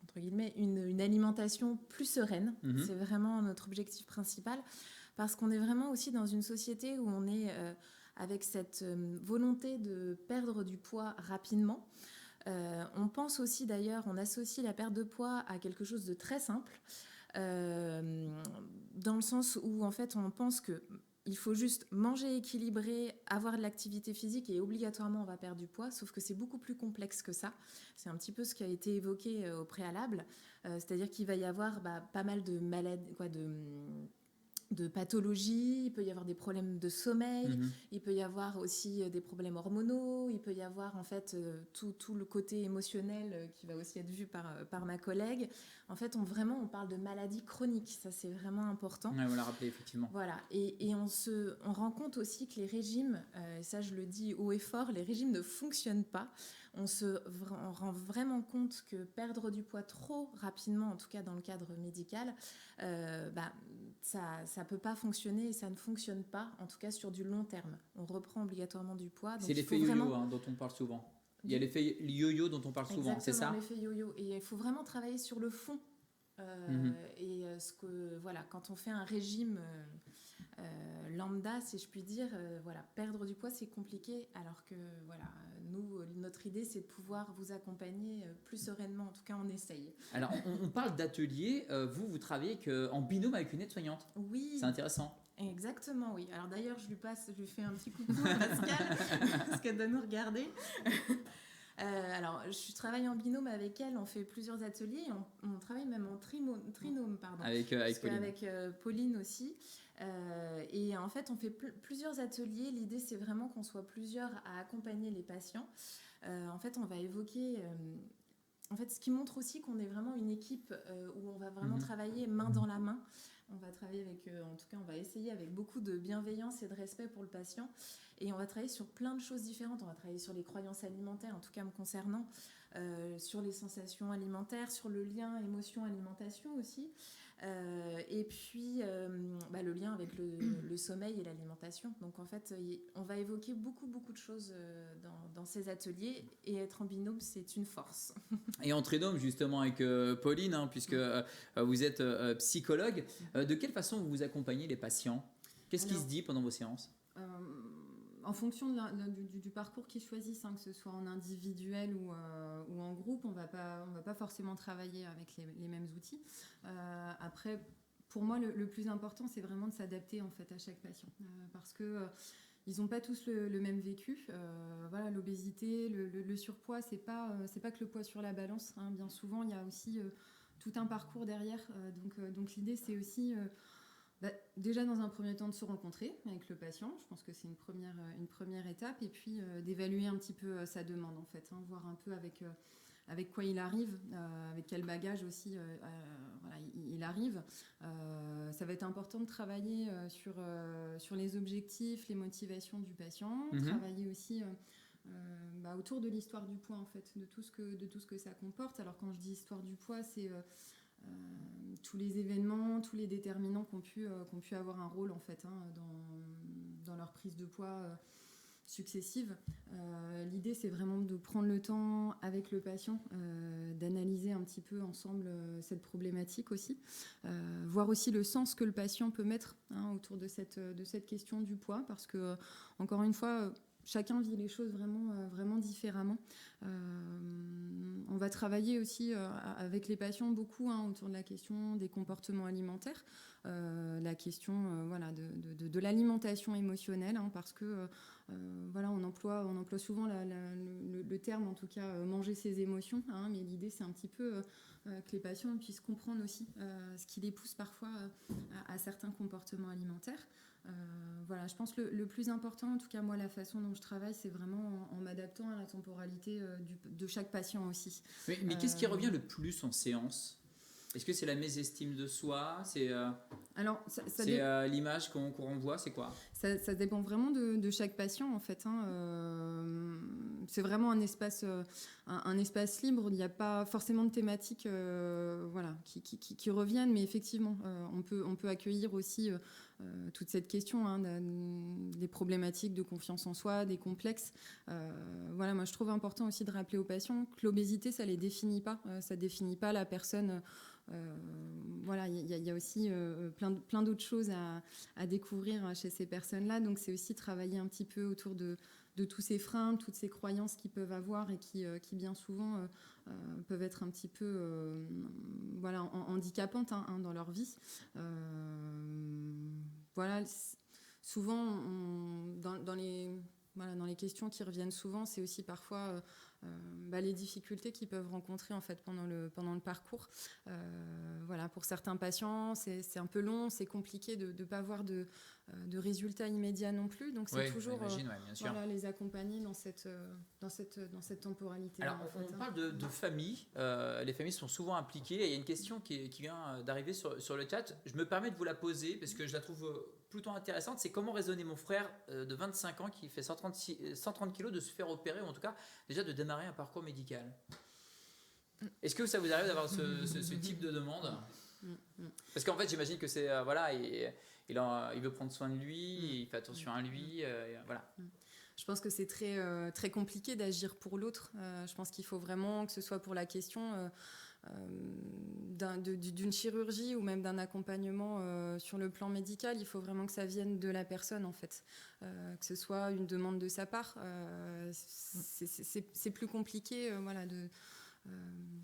entre guillemets, une alimentation plus sereine. C'est vraiment notre objectif principal, parce qu'on est vraiment aussi dans une société où on est avec cette volonté de perdre du poids rapidement. On pense aussi d'ailleurs, on associe la perte de poids à quelque chose de très simple, dans le sens où en fait on pense qu'il faut juste manger équilibré, avoir de l'activité physique et obligatoirement on va perdre du poids, sauf que c'est beaucoup plus complexe que ça. C'est un petit peu ce qui a été évoqué au préalable, c'est-à-dire qu'il va y avoir pas mal de maladies, de pathologies, il peut y avoir des problèmes de sommeil, il peut y avoir aussi des problèmes hormonaux, il peut y avoir en fait tout le côté émotionnel qui va aussi être vu par ma collègue. En fait, on parle de maladies chroniques, ça c'est vraiment important. Ouais, on l'a rappelé effectivement. Voilà, et on rend compte aussi que les régimes, ça je le dis haut et fort, les régimes ne fonctionnent pas. On rend vraiment compte que perdre du poids trop rapidement, en tout cas dans le cadre médical, ça peut pas fonctionner et ça ne fonctionne pas, en tout cas sur du long terme. On reprend obligatoirement du poids. C'est l'effet yo-yo dont on parle souvent. Il y a l'effet yo-yo dont on parle souvent, c'est ça? Exactement, l'effet yo-yo. Et il faut vraiment travailler sur le fond. Quand on fait un régime lambda, si je puis dire, perdre du poids c'est compliqué, alors que nous, notre idée c'est de pouvoir vous accompagner plus sereinement, en tout cas on essaye. Alors on parle d'atelier, vous travaillez en binôme avec une aide-soignante. Oui. C'est intéressant. Exactement, oui. Alors d'ailleurs je lui fais un petit coucou à Pascal, parce qu'elle doit nous regarder. Alors, je travaille en binôme avec elle, on fait plusieurs ateliers, on travaille même en trinôme, pardon. Avec Pauline. Avec Pauline aussi. Et en fait, on fait plusieurs ateliers. L'idée, c'est vraiment qu'on soit plusieurs à accompagner les patients. En fait, on va évoquer... ce qui montre aussi qu'on est vraiment une équipe où on va vraiment travailler main dans la main. On va travailler on va essayer avec beaucoup de bienveillance et de respect pour le patient. Et on va travailler sur plein de choses différentes. On va travailler sur les croyances alimentaires, en tout cas me concernant, sur les sensations alimentaires, sur le lien émotion-alimentation aussi. Et puis le lien avec le sommeil et l'alimentation. Donc en fait, on va évoquer beaucoup de choses dans ces ateliers, et être en binôme, c'est une force. Et en trinôme justement avec Pauline, puisque vous êtes psychologue, de quelle façon vous accompagnez les patients? Qu'est-ce qui se dit pendant vos séances? En fonction du parcours qu'ils choisissent, que ce soit en individuel ou en groupe, on va pas forcément travailler avec les mêmes outils. Après, pour moi, le plus important, c'est vraiment de s'adapter en fait à chaque patient, parce que ils n'ont pas tous le même vécu. Voilà, l'obésité, le surpoids, c'est pas que le poids sur la balance, hein. Bien souvent, il y a aussi tout un parcours derrière. Donc l'idée, c'est aussi déjà dans un premier temps de se rencontrer avec le patient. Je pense que c'est une première étape, et puis d'évaluer un petit peu sa demande en fait, hein, voir un peu avec quoi il arrive, avec quel bagage aussi voilà, il arrive. Ça va être important de travailler sur les objectifs, les motivations du patient, travailler aussi autour de l'histoire du poids en fait, de tout ce que ça comporte. Alors quand je dis histoire du poids, c'est tous les événements, tous les déterminants qui ont pu avoir un rôle en fait, hein, dans leur prise de poids successives. L'idée, c'est vraiment de prendre le temps avec le patient, d'analyser un petit peu ensemble cette problématique aussi, voir aussi le sens que le patient peut mettre, hein, autour de cette question du poids, parce que, encore une fois, chacun vit les choses vraiment différemment. On va travailler aussi avec les patients beaucoup, hein, autour de la question des comportements alimentaires, la question voilà, de l'alimentation émotionnelle, hein, parce que voilà, on emploie souvent le terme, en tout cas, manger ses émotions, hein, mais l'idée, c'est un petit peu que les patients puissent comprendre aussi ce qui les pousse parfois à certains comportements alimentaires. Voilà, je pense que le plus important, en tout cas moi, la façon dont je travaille, c'est vraiment en m'adaptant à la temporalité de chaque patient aussi. Mais qu'est-ce qui revient le plus en séance ? Est-ce que c'est la mésestime de soi ? C'est l'image qu'on renvoie ? C'est quoi ? Ça dépend vraiment de chaque patient en fait, hein. C'est vraiment un espace libre. Il n'y a pas forcément de thématiques voilà, qui reviennent, mais effectivement, on peut accueillir aussi toute cette question, hein, des problématiques de confiance en soi, des complexes. Voilà, moi je trouve important aussi de rappeler aux patients que l'obésité, ça les définit pas. Ça définit pas la personne. Voilà, il y a aussi plein d'autres choses à découvrir chez ces personnes-là. Donc c'est aussi travailler un petit peu autour de tous ces freins, toutes ces croyances qu'ils peuvent avoir et qui bien souvent peuvent être un petit peu voilà, handicapantes, hein, dans leur vie. Voilà, souvent dans les questions qui reviennent souvent, c'est aussi parfois les difficultés qu'ils peuvent rencontrer en fait pendant le parcours. Voilà, pour certains patients, c'est un peu long, c'est compliqué de ne pas avoir de résultats immédiats non plus. Donc c'est toujours voilà, les accompagner dans cette temporalité. Alors on parle de famille. Les familles sont souvent impliquées. Et il y a une question qui vient d'arriver sur le chat. Je me permets de vous la poser parce que je la trouve plutôt intéressante. C'est comment raisonner mon frère de 25 ans qui fait 130 kilos de se faire opérer, ou en tout cas déjà de démarrer un parcours médical. Est-ce que ça vous arrive d'avoir ce type de demande ? Parce qu'en fait, j'imagine que c'est voilà, il veut prendre soin de lui, il fait attention à lui, voilà. Je pense que c'est très compliqué d'agir pour l'autre. Je pense qu'il faut vraiment que ce soit pour la question d'une chirurgie ou même d'un accompagnement sur le plan médical. Il faut vraiment que ça vienne de la personne en fait, que ce soit une demande de sa part. C'est plus compliqué, voilà,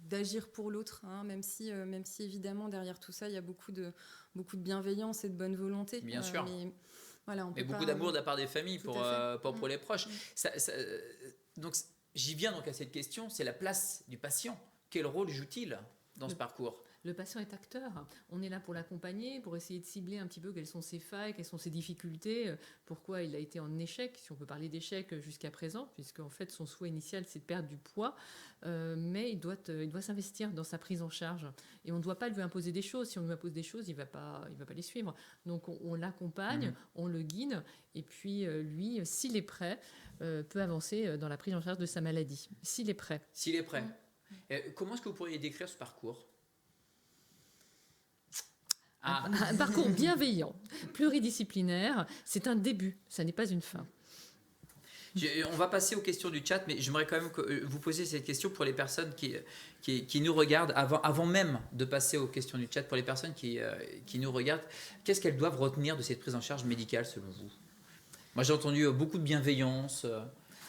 d'agir pour l'autre, hein, même si évidemment derrière tout ça il y a beaucoup de bienveillance et de bonne volonté. Bien sûr. Mais voilà, on peut beaucoup d'amour de la part des familles pour les proches. Mmh. Donc j'y viens donc à cette question, c'est la place du patient. Quel rôle joue-t-il dans ce parcours ? Le patient est acteur. On est là pour l'accompagner, pour essayer de cibler un petit peu quelles sont ses failles, quelles sont ses difficultés, pourquoi il a été en échec, si on peut parler d'échec jusqu'à présent, puisque en fait son souhait initial c'est de perdre du poids, mais il doit s'investir dans sa prise en charge. Et on ne doit pas lui imposer des choses. Si on lui impose des choses, il va pas les suivre. Donc on l'accompagne, on le guide, et puis lui, s'il est prêt, peut avancer dans la prise en charge de sa maladie. S'il est prêt. S'il est prêt. Comment est-ce que vous pourriez décrire ce parcours ? Un parcours bienveillant, pluridisciplinaire, c'est un début, ça n'est pas une fin. On va passer aux questions du chat, mais j'aimerais quand même que vous posiez cette question pour les personnes qui nous regardent, avant même de passer aux questions du chat, pour les personnes qui nous regardent, qu'est-ce qu'elles doivent retenir de cette prise en charge médicale selon vous ? Moi j'ai entendu beaucoup de bienveillance,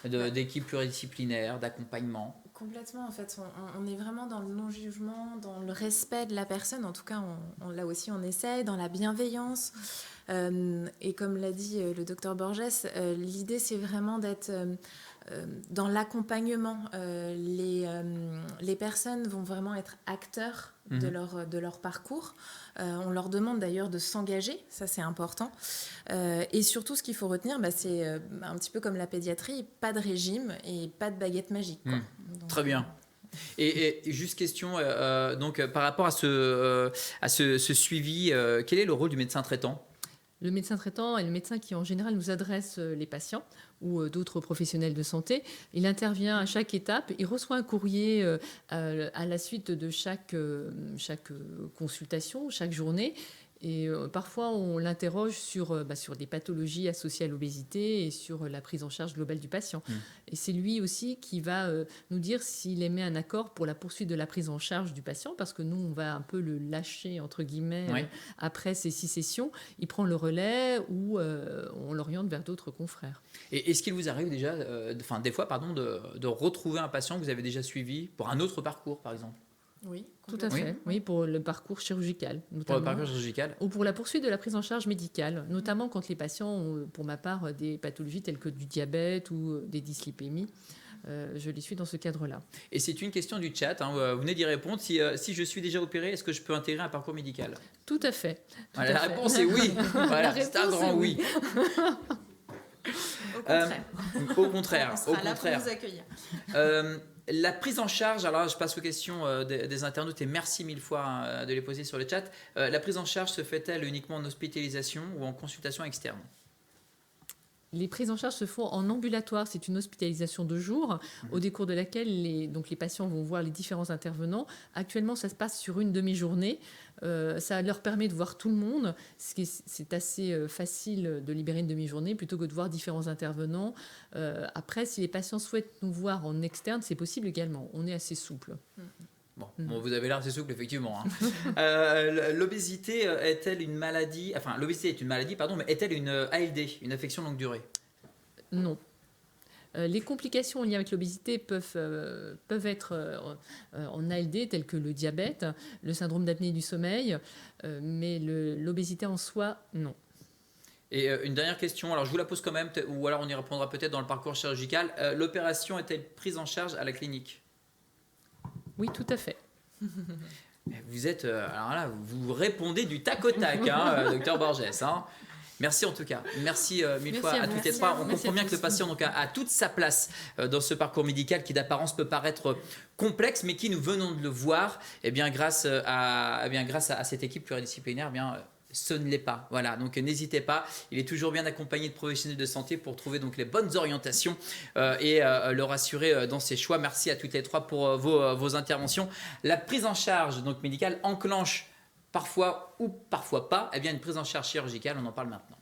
d'équipes pluridisciplinaires, d'accompagnement. complètement. En fait, on est vraiment dans le non-jugement, dans le respect de la personne. En tout cas, là aussi, on essaie, dans la bienveillance. Et comme l'a dit le docteur Borges, l'idée, c'est vraiment d'être dans l'accompagnement. Les personnes vont vraiment être acteurs de leur parcours. On leur demande d'ailleurs de s'engager, ça c'est important. Et surtout, ce qu'il faut retenir, c'est un petit peu comme la pédiatrie, pas de régime et pas de baguette magique, quoi. Donc, très bien. Et juste question, donc par rapport à ce suivi, quel est le rôle du médecin traitant ? Le médecin traitant est le médecin qui, en général, nous adresse les patients ou d'autres professionnels de santé. Il intervient à chaque étape. Il reçoit un courrier à la suite de chaque consultation, chaque journée. Et parfois, on l'interroge sur des pathologies associées à l'obésité et sur la prise en charge globale du patient. Et c'est lui aussi qui va nous dire s'il émet un accord pour la poursuite de la prise en charge du patient, parce que nous, on va un peu le lâcher, entre guillemets, après ces 6 sessions. Il prend le relais ou on l'oriente vers d'autres confrères. Et est-ce qu'il vous arrive déjà, des fois, de retrouver un patient que vous avez déjà suivi pour un autre parcours, par exemple ? Oui, tout à fait. Oui, pour le parcours chirurgical, notamment. Pour le parcours chirurgical. Ou pour la poursuite de la prise en charge médicale, notamment quand les patients ont, pour ma part, des pathologies telles que du diabète ou des dyslipémies. Je les suis dans ce cadre-là. Et c'est une question du chat, vous venez d'y répondre. Si je suis déjà opéré, est-ce que je peux intégrer un parcours médical ? Tout à fait. La réponse est oui. Voilà, c'est un grand oui. Au contraire. Au contraire. On sera là pour vous accueillir. La prise en charge, alors là, je passe aux questions des internautes et merci 1000 fois de les poser sur le chat. La prise en charge se fait-elle uniquement en hospitalisation ou en consultation externe ? Les prises en charge se font en ambulatoire. C'est une hospitalisation de jour au décours de laquelle les patients vont voir les différents intervenants. Actuellement, ça se passe sur une demi-journée. Ça leur permet de voir tout le monde. C'est assez facile de libérer une demi-journée plutôt que de voir différents intervenants. Après, si les patients souhaitent nous voir en externe, c'est possible également. On est assez souple. Bon, vous avez l'air assez souple, effectivement. L'obésité est-elle une maladie ? Enfin, l'obésité est une maladie, pardon, mais est-elle une ALD, une affection longue durée ? Non. Les complications en lien avec l'obésité peuvent être en ALD, telles que le diabète, le syndrome d'apnée du sommeil, mais l'obésité en soi, non. Et une dernière question, alors je vous la pose quand même, ou alors on y répondra peut-être dans le parcours chirurgical. L'opération est-elle prise en charge à la clinique ? Oui, tout à fait. Vous êtes, alors là, vous répondez du tac au tac, docteur Borges. Merci en tout cas. Merci 1000 fois à toutes et trois. On comprend bien que le patient donc, a toute sa place dans ce parcours médical qui d'apparence peut paraître complexe, mais qui, nous venons de le voir, grâce à cette équipe pluridisciplinaire, ce ne l'est pas. Voilà, donc n'hésitez pas. Il est toujours bien accompagné de professionnels de santé pour trouver donc les bonnes orientations et le rassurer dans ses choix. Merci à toutes les trois pour vos interventions. La prise en charge donc médicale enclenche parfois ou parfois pas une prise en charge chirurgicale. On en parle maintenant.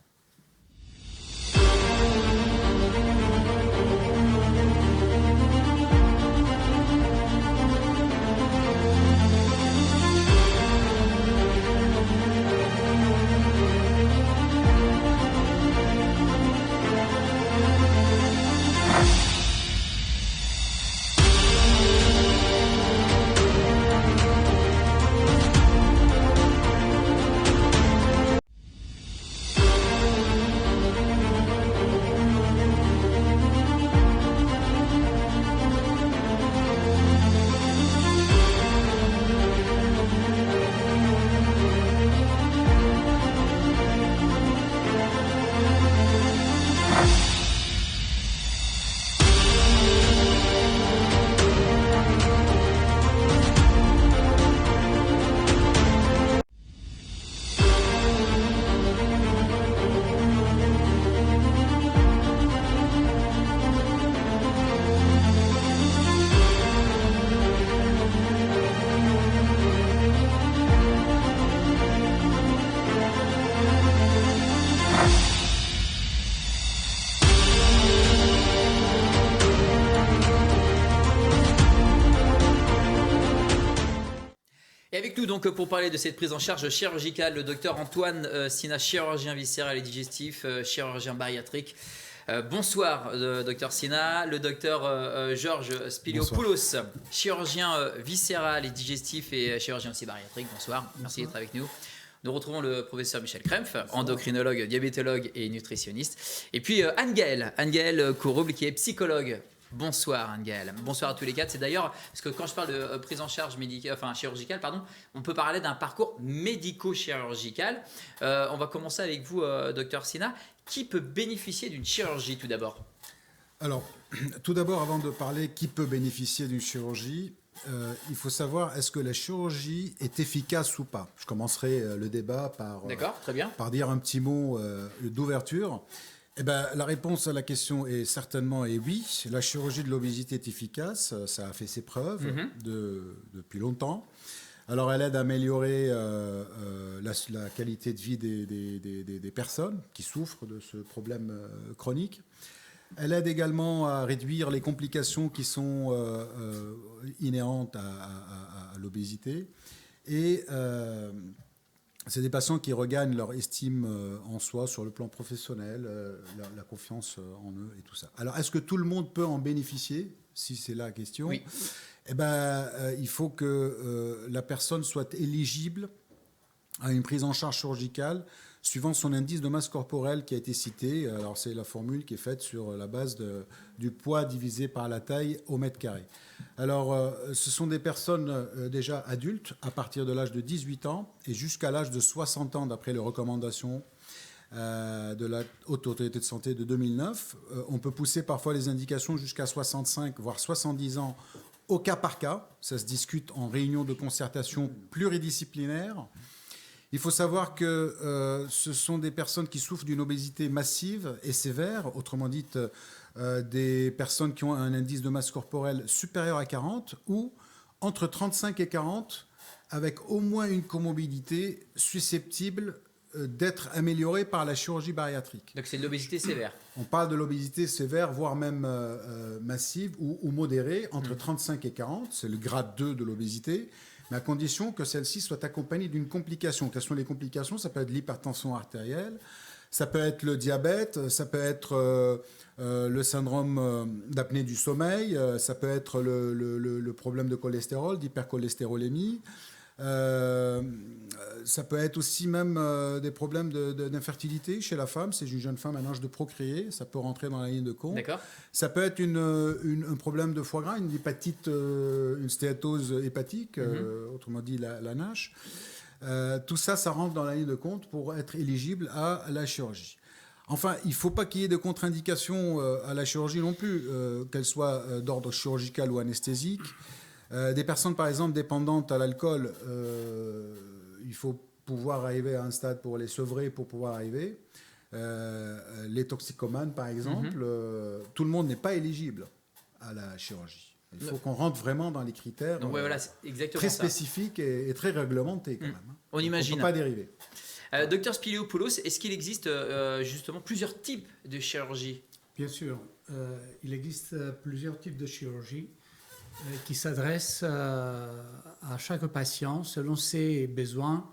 Et avec nous donc pour parler de cette prise en charge chirurgicale, le docteur Antoine Sina, chirurgien viscéral et digestif, chirurgien bariatrique. Bonsoir, docteur Sina, le docteur Georges Spiliopoulos, chirurgien viscéral et digestif et chirurgien aussi bariatrique. Bonsoir, merci d'être avec nous. Nous retrouvons le professeur Michel Krempf, endocrinologue, diabétologue et nutritionniste. Et puis Anne-Gaëlle Courouble, qui est psychologue. Bonsoir Anne-Gaëlle. Bonsoir à tous les quatre. C'est d'ailleurs, parce que quand je parle de prise en charge chirurgicale, on peut parler d'un parcours médico-chirurgical. On va commencer avec vous, docteur Sina. Qui peut bénéficier d'une chirurgie tout d'abord ? Alors, tout d'abord, avant de parler qui peut bénéficier d'une chirurgie, il faut savoir est-ce que la chirurgie est efficace ou pas. Je commencerai le débat par dire un petit mot d'ouverture. Eh ben, la réponse à la question est certainement oui. La chirurgie de l'obésité est efficace, ça a fait ses preuves depuis longtemps. Alors, elle aide à améliorer la qualité de vie des personnes qui souffrent de ce problème chronique. Elle aide également à réduire les complications qui sont inhérentes à l'obésité. Et c'est des patients qui regagnent leur estime en soi sur le plan professionnel, la confiance en eux et tout ça. Alors, est-ce que tout le monde peut en bénéficier, si c'est la question ? Oui. Eh ben, il faut que la personne soit éligible à une prise en charge chirurgicale suivant son indice de masse corporelle qui a été cité. Alors, c'est la formule qui est faite sur la base du poids divisé par la taille au mètre carré. Alors, ce sont des personnes déjà adultes à partir de l'âge de 18 ans et jusqu'à l'âge de 60 ans d'après les recommandations de la Haute Autorité de Santé de 2009. On peut pousser parfois les indications jusqu'à 65, voire 70 ans au cas par cas. Ça se discute en réunion de concertation pluridisciplinaire. Il faut savoir que ce sont des personnes qui souffrent d'une obésité massive et sévère, autrement dit des personnes qui ont un indice de masse corporelle supérieur à 40 ou entre 35 et 40 avec au moins une comorbidité susceptible d'être améliorée par la chirurgie bariatrique. Donc c'est de l'obésité sévère. On parle de l'obésité sévère, voire même massive ou modérée, entre 35 et 40, c'est le grade 2 de l'obésité, mais à condition que celle-ci soit accompagnée d'une complication. Quelles sont les complications ? Ça peut être l'hypertension artérielle, ça peut être le diabète, ça peut être le syndrome d'apnée du sommeil, ça peut être le problème de cholestérol, d'hypercholestérolémie. Ça peut être aussi même des problèmes d'infertilité chez la femme. C'est une jeune femme à l'âge de procréer, ça peut rentrer dans la ligne de compte. D'accord. Ça peut être un problème de foie gras, une hépatite, une stéatose hépatique, autrement dit la NASH. Tout ça, ça rentre dans la ligne de compte pour être éligible à la chirurgie. Enfin, il ne faut pas qu'il y ait de contre-indications à la chirurgie non plus, qu'elle soit d'ordre chirurgical ou anesthésique. Des personnes, par exemple, dépendantes à l'alcool, il faut pouvoir arriver à un stade pour les sevrer, pour pouvoir arriver. Les toxicomanes, par exemple, tout le monde n'est pas éligible à la chirurgie. Il faut qu'on rentre vraiment dans les critères très spécifiques et très réglementés quand même. On imagine. On ne peut pas dériver. Docteur Spiliopoulos, est-ce qu'il existe justement plusieurs types de chirurgie ? Bien sûr. Il existe plusieurs types de chirurgie qui s'adressent à chaque patient selon ses besoins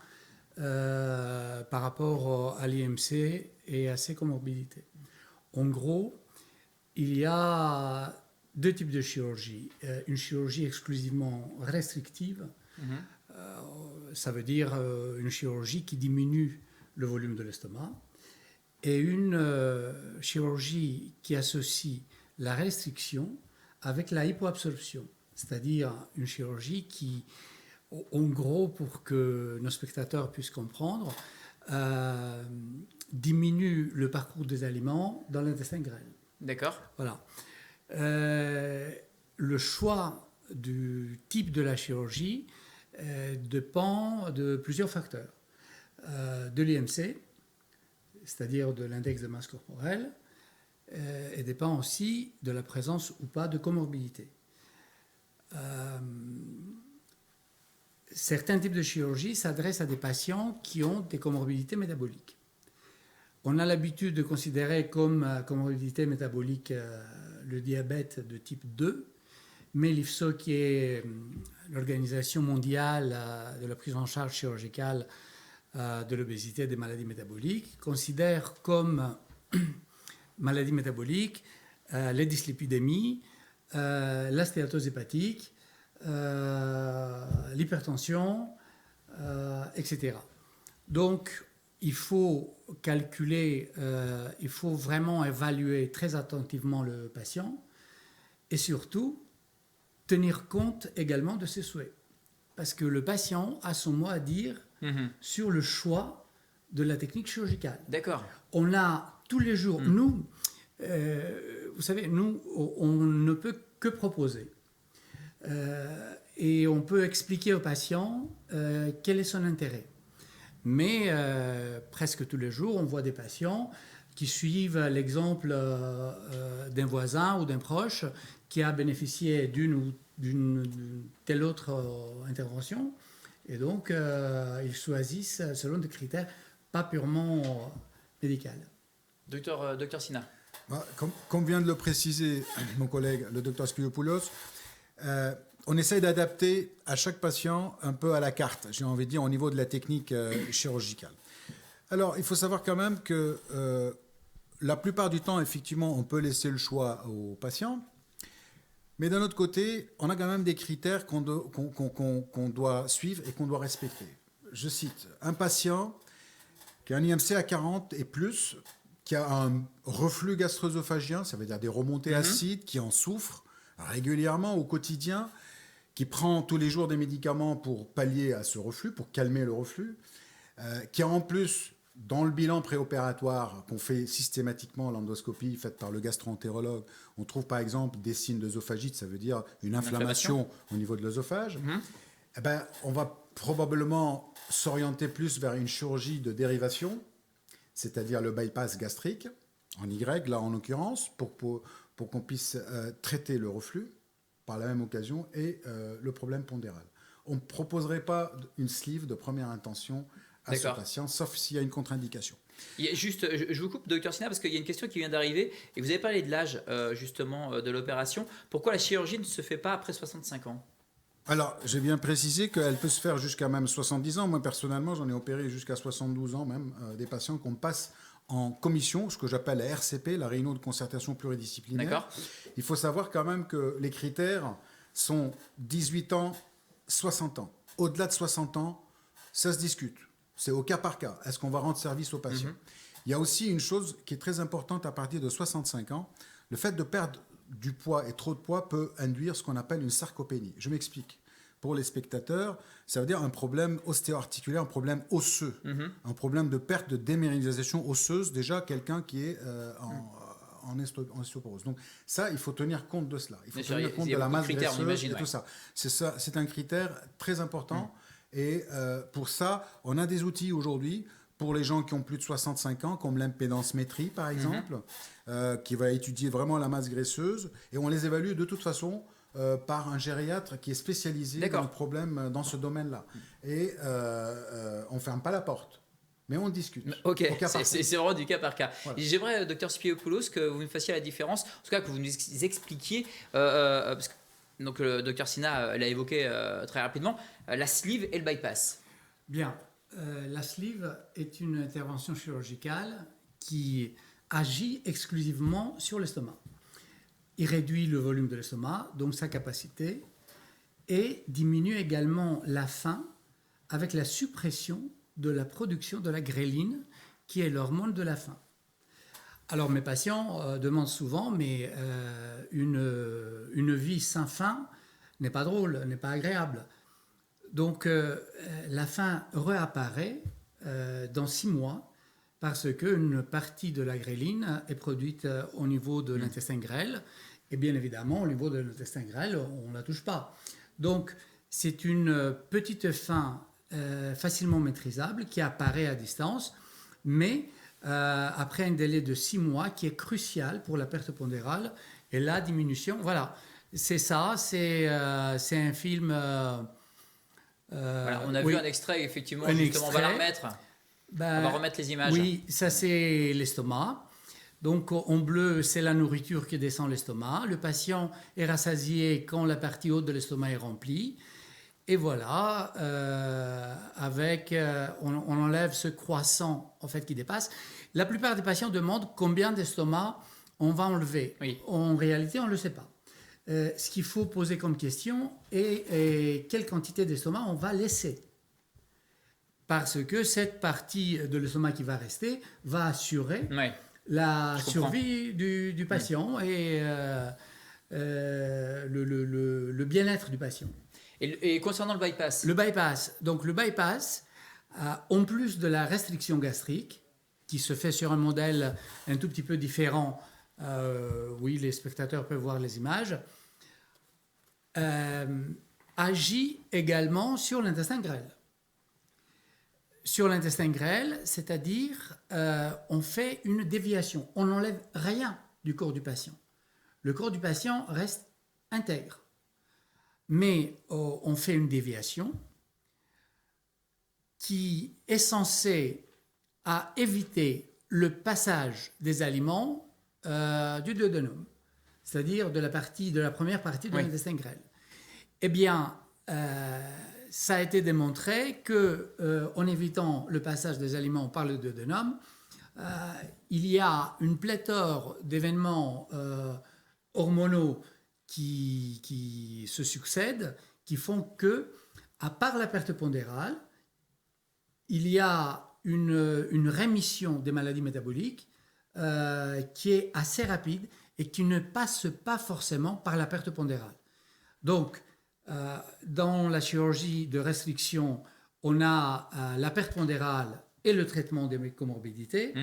par rapport à l'IMC et à ses comorbidités. En gros, il y a deux types de chirurgie. Une chirurgie exclusivement restrictive, ça veut dire une chirurgie qui diminue le volume de l'estomac, et une chirurgie qui associe la restriction avec la hypoabsorption, c'est-à-dire une chirurgie qui, en gros, pour que nos spectateurs puissent comprendre, diminue le parcours des aliments dans l'intestin grêle. D'accord. Voilà. Le choix du type de la chirurgie dépend de plusieurs facteurs. De l'IMC, c'est-à-dire de l'index de masse corporelle, et dépend aussi de la présence ou pas de comorbidité. Certains types de chirurgie s'adressent à des patients qui ont des comorbidités métaboliques. On a l'habitude de considérer comme comorbidité métabolique le diabète de type 2, mais l'IFSO, qui est l'Organisation mondiale de la prise en charge chirurgicale de l'obésité et des maladies métaboliques, considère comme maladies métaboliques, les dyslipidémies, la stéatose hépatique, l'hypertension, etc. Donc, il faut calculer, il faut vraiment évaluer très attentivement le patient et surtout tenir compte également de ses souhaits. Parce que le patient a son mot à dire sur le choix de la technique chirurgicale. D'accord. On a tous les jours, nous, vous savez, nous, on ne peut que proposer. Et on peut expliquer au patient quel est son intérêt. Mais presque tous les jours, on voit des patients qui suivent l'exemple d'un voisin ou d'un proche qui a bénéficié d'une telle autre intervention. Et donc, ils choisissent selon des critères pas purement médicaux. Docteur Sina. Comme vient de le préciser mon collègue, le docteur Spiliopoulos, on essaye d'adapter à chaque patient un peu à la carte, j'ai envie de dire, au niveau de la technique chirurgicale. Alors, il faut savoir quand même que la plupart du temps, effectivement, on peut laisser le choix aux patients. Mais d'un autre côté, on a quand même des critères qu'on doit suivre et qu'on doit respecter. Je cite, un patient qui a un IMC à 40 et plus, qui a un reflux gastro-œsophagien, ça veut dire des remontées acides, qui en souffre régulièrement au quotidien, qui prend tous les jours des médicaments pour pallier à ce reflux, pour calmer le reflux, qui a en plus, dans le bilan préopératoire qu'on fait systématiquement, l'endoscopie faite par le gastro-entérologue, on trouve par exemple des signes d'œsophagite, ça veut dire une inflammation au niveau de l'œsophage. Eh ben, on va probablement s'orienter plus vers une chirurgie de dérivation, c'est-à-dire le bypass gastrique, en Y, là en l'occurrence, pour qu'on puisse traiter le reflux par la même occasion et le problème pondéral. On ne proposerait pas une sleeve de première intention à ce patient, sauf s'il y a une contre-indication. Il y a juste, je vous coupe, docteur Sina, parce qu'il y a une question qui vient d'arriver, et vous avez parlé de l'âge justement de l'opération. Pourquoi la chirurgie ne se fait pas après 65 ans ? Alors, j'ai bien précisé qu'elle peut se faire jusqu'à même 70 ans. Moi, personnellement, j'en ai opéré jusqu'à 72 ans même, des patients qu'on passe en commission, ce que j'appelle la RCP, la réunion de concertation pluridisciplinaire. D'accord. Il faut savoir quand même que les critères sont 18 ans, 60 ans. Au-delà de 60 ans, ça se discute. C'est au cas par cas. Est-ce qu'on va rendre service aux patients ? Il y a aussi une chose qui est très importante à partir de 65 ans. Le fait de perdre du poids et trop de poids peut induire ce qu'on appelle une sarcopénie. Je m'explique. Pour les spectateurs, ça veut dire un problème ostéo-articulaire, un problème osseux, un problème de perte de déminéralisation osseuse, déjà quelqu'un qui est en ostéoporose. Donc ça, il faut tenir compte de cela. Il faut tenir compte de la masse graisseuse et tout ça. C'est un critère très important. Et pour ça, on a des outils aujourd'hui pour les gens qui ont plus de 65 ans, comme l'impédancemétrie par exemple, qui va étudier vraiment la masse graisseuse. Et on les évalue de toute façon par un gériatre qui est spécialisé dans le problème dans ce domaine-là. Et on ne ferme pas la porte, mais on discute. Ok, c'est vraiment du cas par cas. Voilà. J'aimerais, docteur Spiliopoulos, que vous me fassiez la différence, en tout cas que vous nous expliquiez, parce que donc le docteur Sina l'a évoqué très rapidement, la sleeve et le bypass. Bien, la sleeve est une intervention chirurgicale qui agit exclusivement sur l'estomac. Il réduit le volume de l'estomac, donc sa capacité, et diminue également la faim avec la suppression de la production de la gréline, qui est l'hormone de la faim. Alors mes patients demandent souvent, mais une vie sans faim n'est pas drôle, n'est pas agréable. Donc la faim réapparaît dans 6 mois parce qu'une partie de la gréline est produite au niveau de l'intestin grêle. Et bien évidemment, au niveau de l'intestin grêle, on ne la touche pas. Donc c'est une petite faim facilement maîtrisable qui apparaît à distance, mais après un délai de 6 mois qui est crucial pour la perte pondérale et la diminution. Voilà, c'est ça, c'est un film... voilà, on a vu un extrait, effectivement, justement, on va la remettre. On va remettre les images. Oui, ça c'est l'estomac. Donc en bleu, c'est la nourriture qui descend l'estomac. Le patient est rassasié quand la partie haute de l'estomac est remplie. Et voilà, on enlève ce croissant en fait, qui dépasse. La plupart des patients demandent combien d'estomac on va enlever. Oui. En réalité, on ne le sait pas. Ce qu'il faut poser comme question est quelle quantité d'estomac on va laisser. Parce que cette partie de l'estomac qui va rester va assurer la survie du patient et le bien-être du patient. Et concernant le bypass? Le bypass, en plus de la restriction gastrique, qui se fait sur un modèle un tout petit peu différent, oui, les spectateurs peuvent voir les images, agit également sur l'intestin grêle. Sur l'intestin grêle, c'est-à-dire on fait une déviation, on n'enlève rien du corps du patient. Le corps du patient reste intègre. Mais on fait une déviation qui est censée éviter le passage des aliments du duodénum, c'est-à-dire de la première partie de l'intestin grêle. Eh bien, ça a été démontré qu'en évitant le passage des aliments par le duodénum, il y a une pléthore d'événements hormonaux qui se succèdent, qui font que, à part la perte pondérale, il y a une rémission des maladies métaboliques qui est assez rapide et qui ne passe pas forcément par la perte pondérale. Donc, dans la chirurgie de restriction, on a la perte pondérale et le traitement des comorbidités.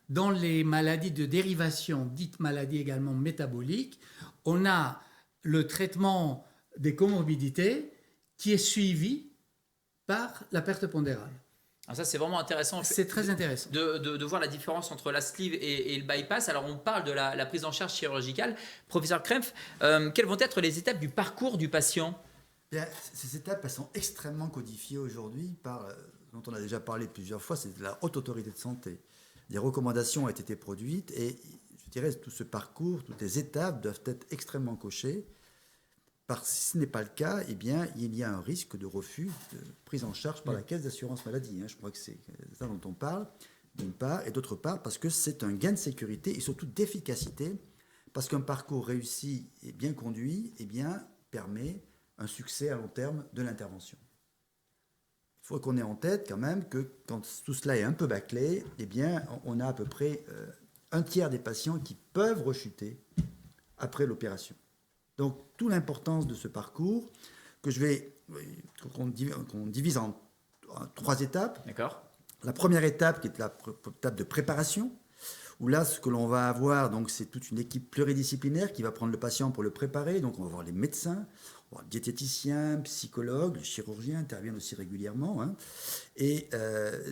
Dans les maladies de dérivation, dites maladies également métaboliques, on a le traitement des comorbidités qui est suivi par la perte pondérale. Alors ça, c'est vraiment intéressant. C'est très intéressant. De voir la différence entre la sleeve et le bypass. Alors, on parle de la prise en charge chirurgicale. Professeur Krempf, quelles vont être les étapes du parcours du patient? Bien, ces étapes, elles sont extrêmement codifiées aujourd'hui dont on a déjà parlé plusieurs fois, c'est de la Haute Autorité de Santé. Des recommandations ont été produites et je dirais tout ce parcours, toutes les étapes doivent être extrêmement cochées. Parce que si ce n'est pas le cas, eh bien, il y a un risque de refus de prise en charge par la caisse d'assurance maladie. Je crois que c'est ça dont on parle, d'une part, et d'autre part, parce que c'est un gain de sécurité et surtout d'efficacité, parce qu'un parcours réussi et bien conduit eh bien, permet un succès à long terme de l'intervention. Il faut qu'on ait en tête quand même que quand tout cela est un peu bâclé, eh bien, on a à peu près un tiers des patients qui peuvent rechuter après l'opération. Donc, toute l'importance de ce parcours, qu'on divise en 3 étapes. D'accord. La première étape, qui est l'étape de préparation, où là, ce que l'on va avoir, donc, c'est toute une équipe pluridisciplinaire qui va prendre le patient pour le préparer. Donc, on va voir les médecins, on va voir le diététicien, psychologue, les chirurgiens interviennent aussi régulièrement. Et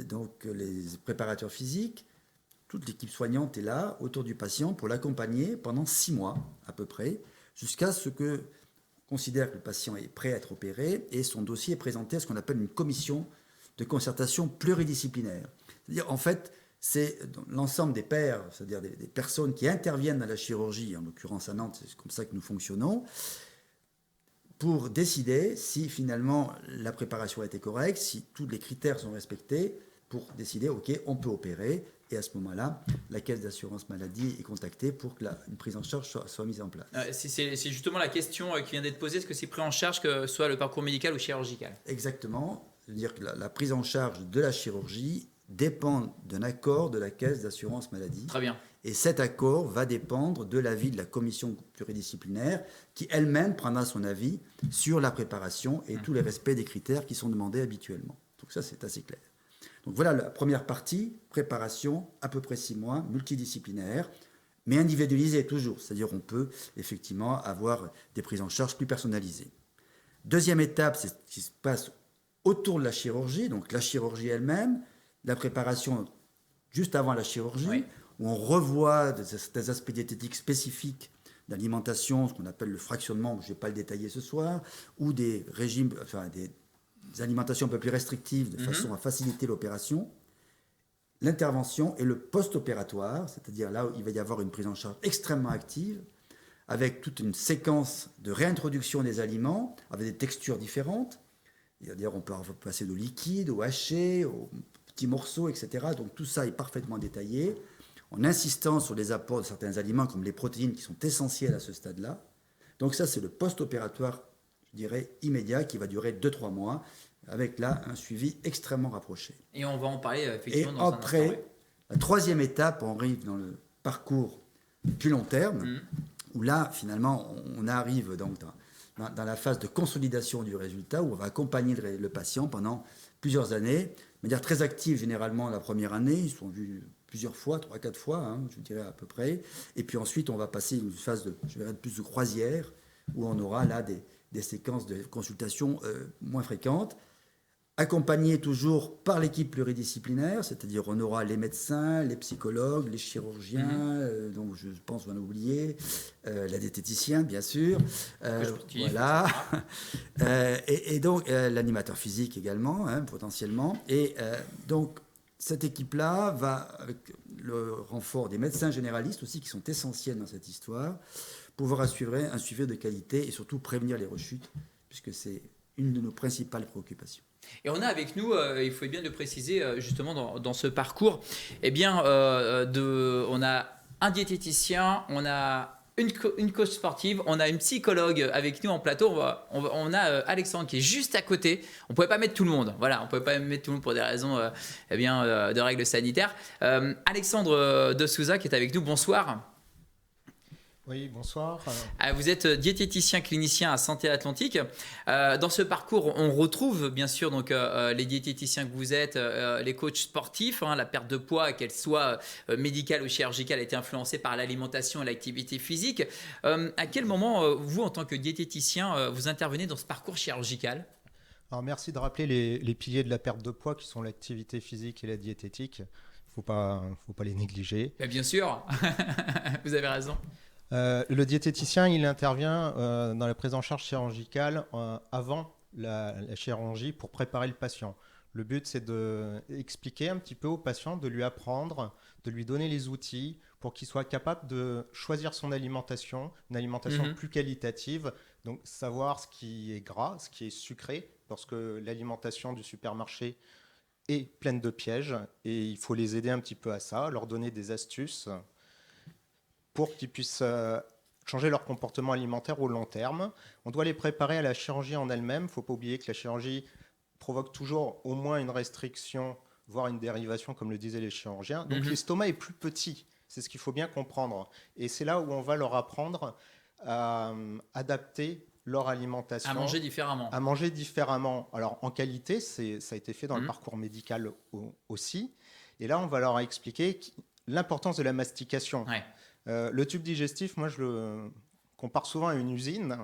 donc, les préparateurs physiques, toute l'équipe soignante est là, autour du patient, pour l'accompagner pendant 6 mois, à peu près, jusqu'à ce que considère que le patient est prêt à être opéré et son dossier est présenté à ce qu'on appelle une commission de concertation pluridisciplinaire. C'est-à-dire, en fait, c'est l'ensemble des pairs, c'est-à-dire des personnes qui interviennent dans la chirurgie, en l'occurrence à Nantes, c'est comme ça que nous fonctionnons, pour décider si finalement la préparation a été correcte, si tous les critères sont respectés, pour décider, OK, on peut opérer. Et à ce moment-là, la caisse d'assurance maladie est contactée pour que une prise en charge soit mise en place. C'est justement la question qui vient d'être posée. Est-ce que c'est pris en charge, que ce soit le parcours médical ou chirurgical? Exactement. C'est-à-dire que la prise en charge de la chirurgie dépend d'un accord de la caisse d'assurance maladie. Très bien. Et cet accord va dépendre de l'avis de la commission pluridisciplinaire qui elle-même prendra son avis sur la préparation et tous les respects des critères qui sont demandés habituellement. Donc ça, c'est assez clair. Donc voilà la première partie, préparation, à peu près 6 mois, multidisciplinaire, mais individualisée toujours. C'est-à-dire on peut effectivement avoir des prises en charge plus personnalisées. Deuxième étape, c'est ce qui se passe autour de la chirurgie, donc la chirurgie elle-même, la préparation juste avant la chirurgie, où on revoit des aspects diététiques spécifiques d'alimentation, ce qu'on appelle le fractionnement, je ne vais pas le détailler ce soir, ou des régimes, enfin des alimentations un peu plus restrictives de façon à faciliter l'opération. L'intervention et le post-opératoire, c'est-à-dire là où il va y avoir une prise en charge extrêmement active, avec toute une séquence de réintroduction des aliments, avec des textures différentes. C'est-à-dire on peut passer de liquide au haché, aux petits morceaux, etc. Donc tout ça est parfaitement détaillé. en insistant sur les apports de certains aliments comme les protéines qui sont essentielles à ce stade-là. Donc ça, c'est le post-opératoire, je dirais, immédiat, qui va durer 2-3 mois, avec là un suivi extrêmement rapproché. Et on va en parler effectivement Et dans après, un instant. la troisième étape, on arrive dans le parcours plus long terme, où là, finalement, on arrive donc dans la phase de consolidation du résultat, où on va accompagner le patient pendant plusieurs années, de manière très active généralement la première année, ils sont vus plusieurs fois, 3-4 fois, hein, je dirais à peu près, et puis ensuite on va passer une phase de, je dirais, plus de croisière, où on aura là des séquences de consultation moins fréquentes, accompagné toujours par l'équipe pluridisciplinaire, c'est-à-dire on aura les médecins, les psychologues, les chirurgiens, donc je pense on a oublié, la diététicienne bien sûr, voilà, et donc l'animateur physique également, hein, potentiellement, et donc cette équipe-là va, avec le renfort des médecins généralistes aussi, qui sont essentiels dans cette histoire, pouvoir assurer un suivi de qualité et surtout prévenir les rechutes, puisque c'est une de nos principales préoccupations. Et on a avec nous, il faut bien le préciser, justement dans ce parcours, eh bien, on a un diététicien, on a une coach sportive, on a une psychologue avec nous en plateau, on a Alexandre qui est juste à côté. On ne pouvait pas mettre tout le monde, voilà, on ne pouvait pas mettre tout le monde pour des raisons de règles sanitaires. Alexandre de Souza qui est avec nous, bonsoir. Oui, bonsoir. Vous êtes diététicien clinicien à Santé Atlantique. Dans ce parcours, on retrouve bien sûr donc, les diététiciens que vous êtes, les coachs sportifs. Hein, la perte de poids, qu'elle soit médicale ou chirurgicale, a été influencée par l'alimentation et l'activité physique. À quel moment, vous, en tant que diététicien, vous intervenez dans ce parcours chirurgical ? Alors, merci de rappeler les piliers de la perte de poids qui sont l'activité physique et la diététique. Il ne faut pas les négliger. Bien sûr, vous avez raison. Le diététicien, il intervient dans la prise en charge chirurgicale avant la chirurgie pour préparer le patient. Le but, c'est d'expliquer un petit peu au patient, de lui apprendre, de lui donner les outils pour qu'il soit capable de choisir son alimentation, une alimentation plus qualitative, donc savoir ce qui est gras, ce qui est sucré, parce que l'alimentation du supermarché est pleine de pièges et il faut les aider un petit peu à ça, leur donner des astuces pour qu'ils puissent changer leur comportement alimentaire au long terme. On doit les préparer à la chirurgie en elle-même. Il ne faut pas oublier que la chirurgie provoque toujours au moins une restriction, voire une dérivation, comme le disaient les chirurgiens. Donc l'estomac est plus petit. C'est ce qu'il faut bien comprendre. Et c'est là où on va leur apprendre à adapter leur alimentation. À manger différemment. À manger différemment. Alors en qualité, ça a été fait dans le parcours médical aussi. Et là, on va leur expliquer l'importance de la mastication. Ouais. Le tube digestif, moi je le compare souvent à une usine,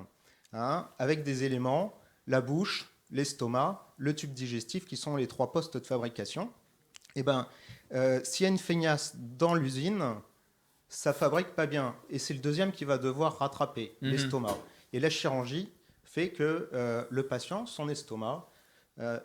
hein, avec des éléments, la bouche, l'estomac, le tube digestif, qui sont les 3 postes de fabrication. Et s'il y a une feignasse dans l'usine, ça fabrique pas bien. Et c'est le deuxième qui va devoir rattraper, l'estomac. Et la chirurgie fait que le patient, son estomac,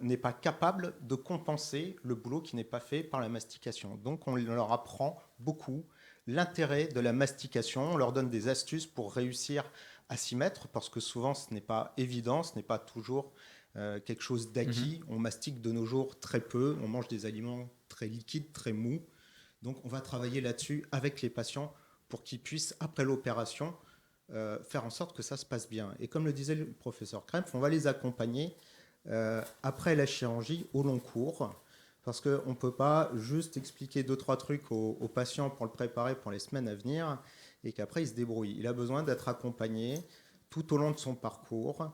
n'est pas capable de compenser le boulot qui n'est pas fait par la mastication. Donc on leur apprend beaucoup l'intérêt de la mastication, on leur donne des astuces pour réussir à s'y mettre, parce que souvent ce n'est pas évident, ce n'est pas toujours quelque chose d'acquis. On mastique de nos jours très peu, on mange des aliments très liquides, très mous. Donc on va travailler là-dessus avec les patients pour qu'ils puissent, après l'opération, faire en sorte que ça se passe bien. Et comme le disait le professeur Krempf, on va les accompagner après la chirurgie au long cours, parce qu'on ne peut pas juste expliquer 2-3 trucs au patient pour le préparer pour les semaines à venir et qu'après il se débrouille. Il a besoin d'être accompagné tout au long de son parcours,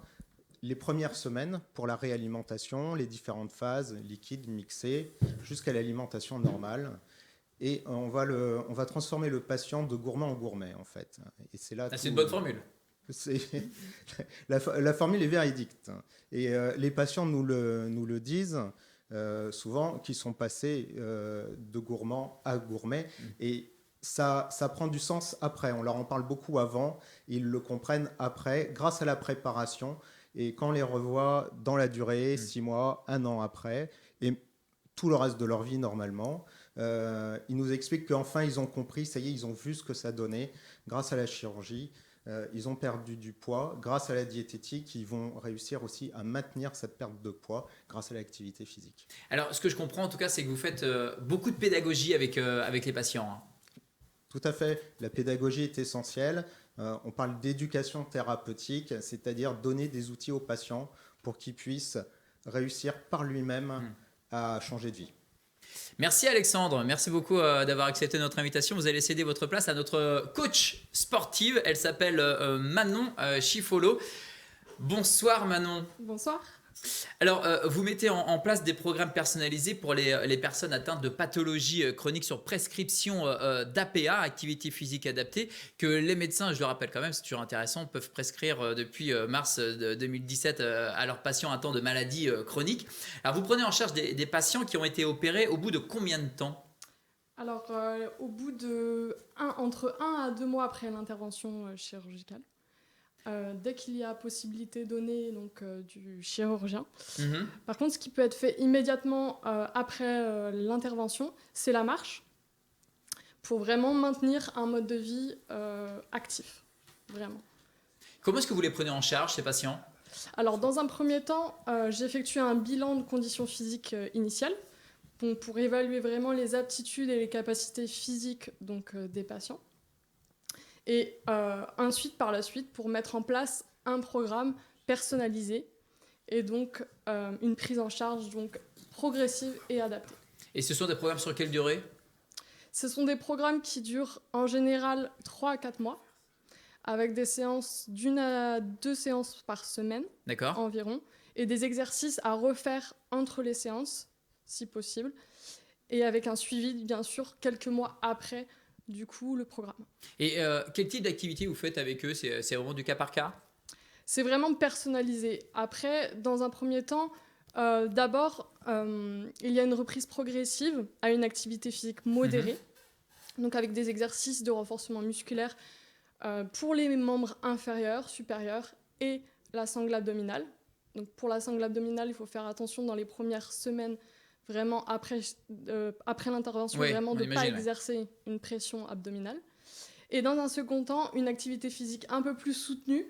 les premières semaines pour la réalimentation, les différentes phases, liquides, mixés, jusqu'à l'alimentation normale. Et on va transformer le patient de gourmand en gourmet, en fait. Et c'est là c'est une bonne formule. La formule est véridique. Et les patients nous le disent souvent, qui sont passés de gourmand à gourmet. Et ça prend du sens après. On leur en parle beaucoup avant. Ils le comprennent après, grâce à la préparation. Et quand on les revoit dans la durée, 6 mois, 1 an après, et tout le reste de leur vie normalement, ils nous expliquent qu'enfin ils ont compris, ça y est, ils ont vu ce que ça donnait grâce à la chirurgie. Ils ont perdu du poids. Grâce à la diététique, ils vont réussir aussi à maintenir cette perte de poids grâce à l'activité physique. Alors, ce que je comprends en tout cas, c'est que vous faites beaucoup de pédagogie avec les patients. Hein. Tout à fait. La pédagogie est essentielle. On parle d'éducation thérapeutique, c'est-à-dire donner des outils aux patients pour qu'ils puissent réussir par lui-même à changer de vie. Merci Alexandre, merci beaucoup d'avoir accepté notre invitation. Vous allez céder votre place à notre coach sportive. Elle s'appelle Manon Chifolo. Bonsoir Manon. Bonsoir. Alors, vous mettez en place des programmes personnalisés pour les personnes atteintes de pathologies chroniques sur prescription d'APA, activité physique adaptée, que les médecins, je le rappelle quand même, c'est toujours intéressant, peuvent prescrire depuis mars 2017 à leurs patients atteints de maladies chroniques. Alors, vous prenez en charge des patients qui ont été opérés au bout de combien de temps ? Alors, au bout de entre 1 à 2 mois après l'intervention chirurgicale. Dès qu'il y a possibilité donnée du chirurgien. Par contre, ce qui peut être fait immédiatement après l'intervention, c'est la marche pour vraiment maintenir un mode de vie actif. Vraiment. Comment est-ce que vous les prenez en charge, ces patients ? Alors, dans un premier temps, j'effectue un bilan de conditions physiques initiales pour évaluer vraiment les aptitudes et les capacités physiques des patients. Et ensuite, par la suite, pour mettre en place un programme personnalisé et donc une prise en charge progressive et adaptée. Et ce sont des programmes sur quelle durée ? Ce sont des programmes qui durent en général 3 à 4 mois, avec des séances d'1 à 2 séances par semaine environ, et des exercices à refaire entre les séances, si possible, et avec un suivi, bien sûr, quelques mois après le programme. Et quel type d'activité vous faites avec eux ? C'est vraiment du cas par cas ? C'est vraiment personnalisé. Après, dans un premier temps, d'abord, il y a une reprise progressive à une activité physique modérée, donc avec des exercices de renforcement musculaire pour les membres inférieurs, supérieurs et la sangle abdominale. Donc pour la sangle abdominale, il faut faire attention dans les premières semaines vraiment après l'intervention, vraiment de ne pas exercer une pression abdominale. Et dans un second temps, une activité physique un peu plus soutenue,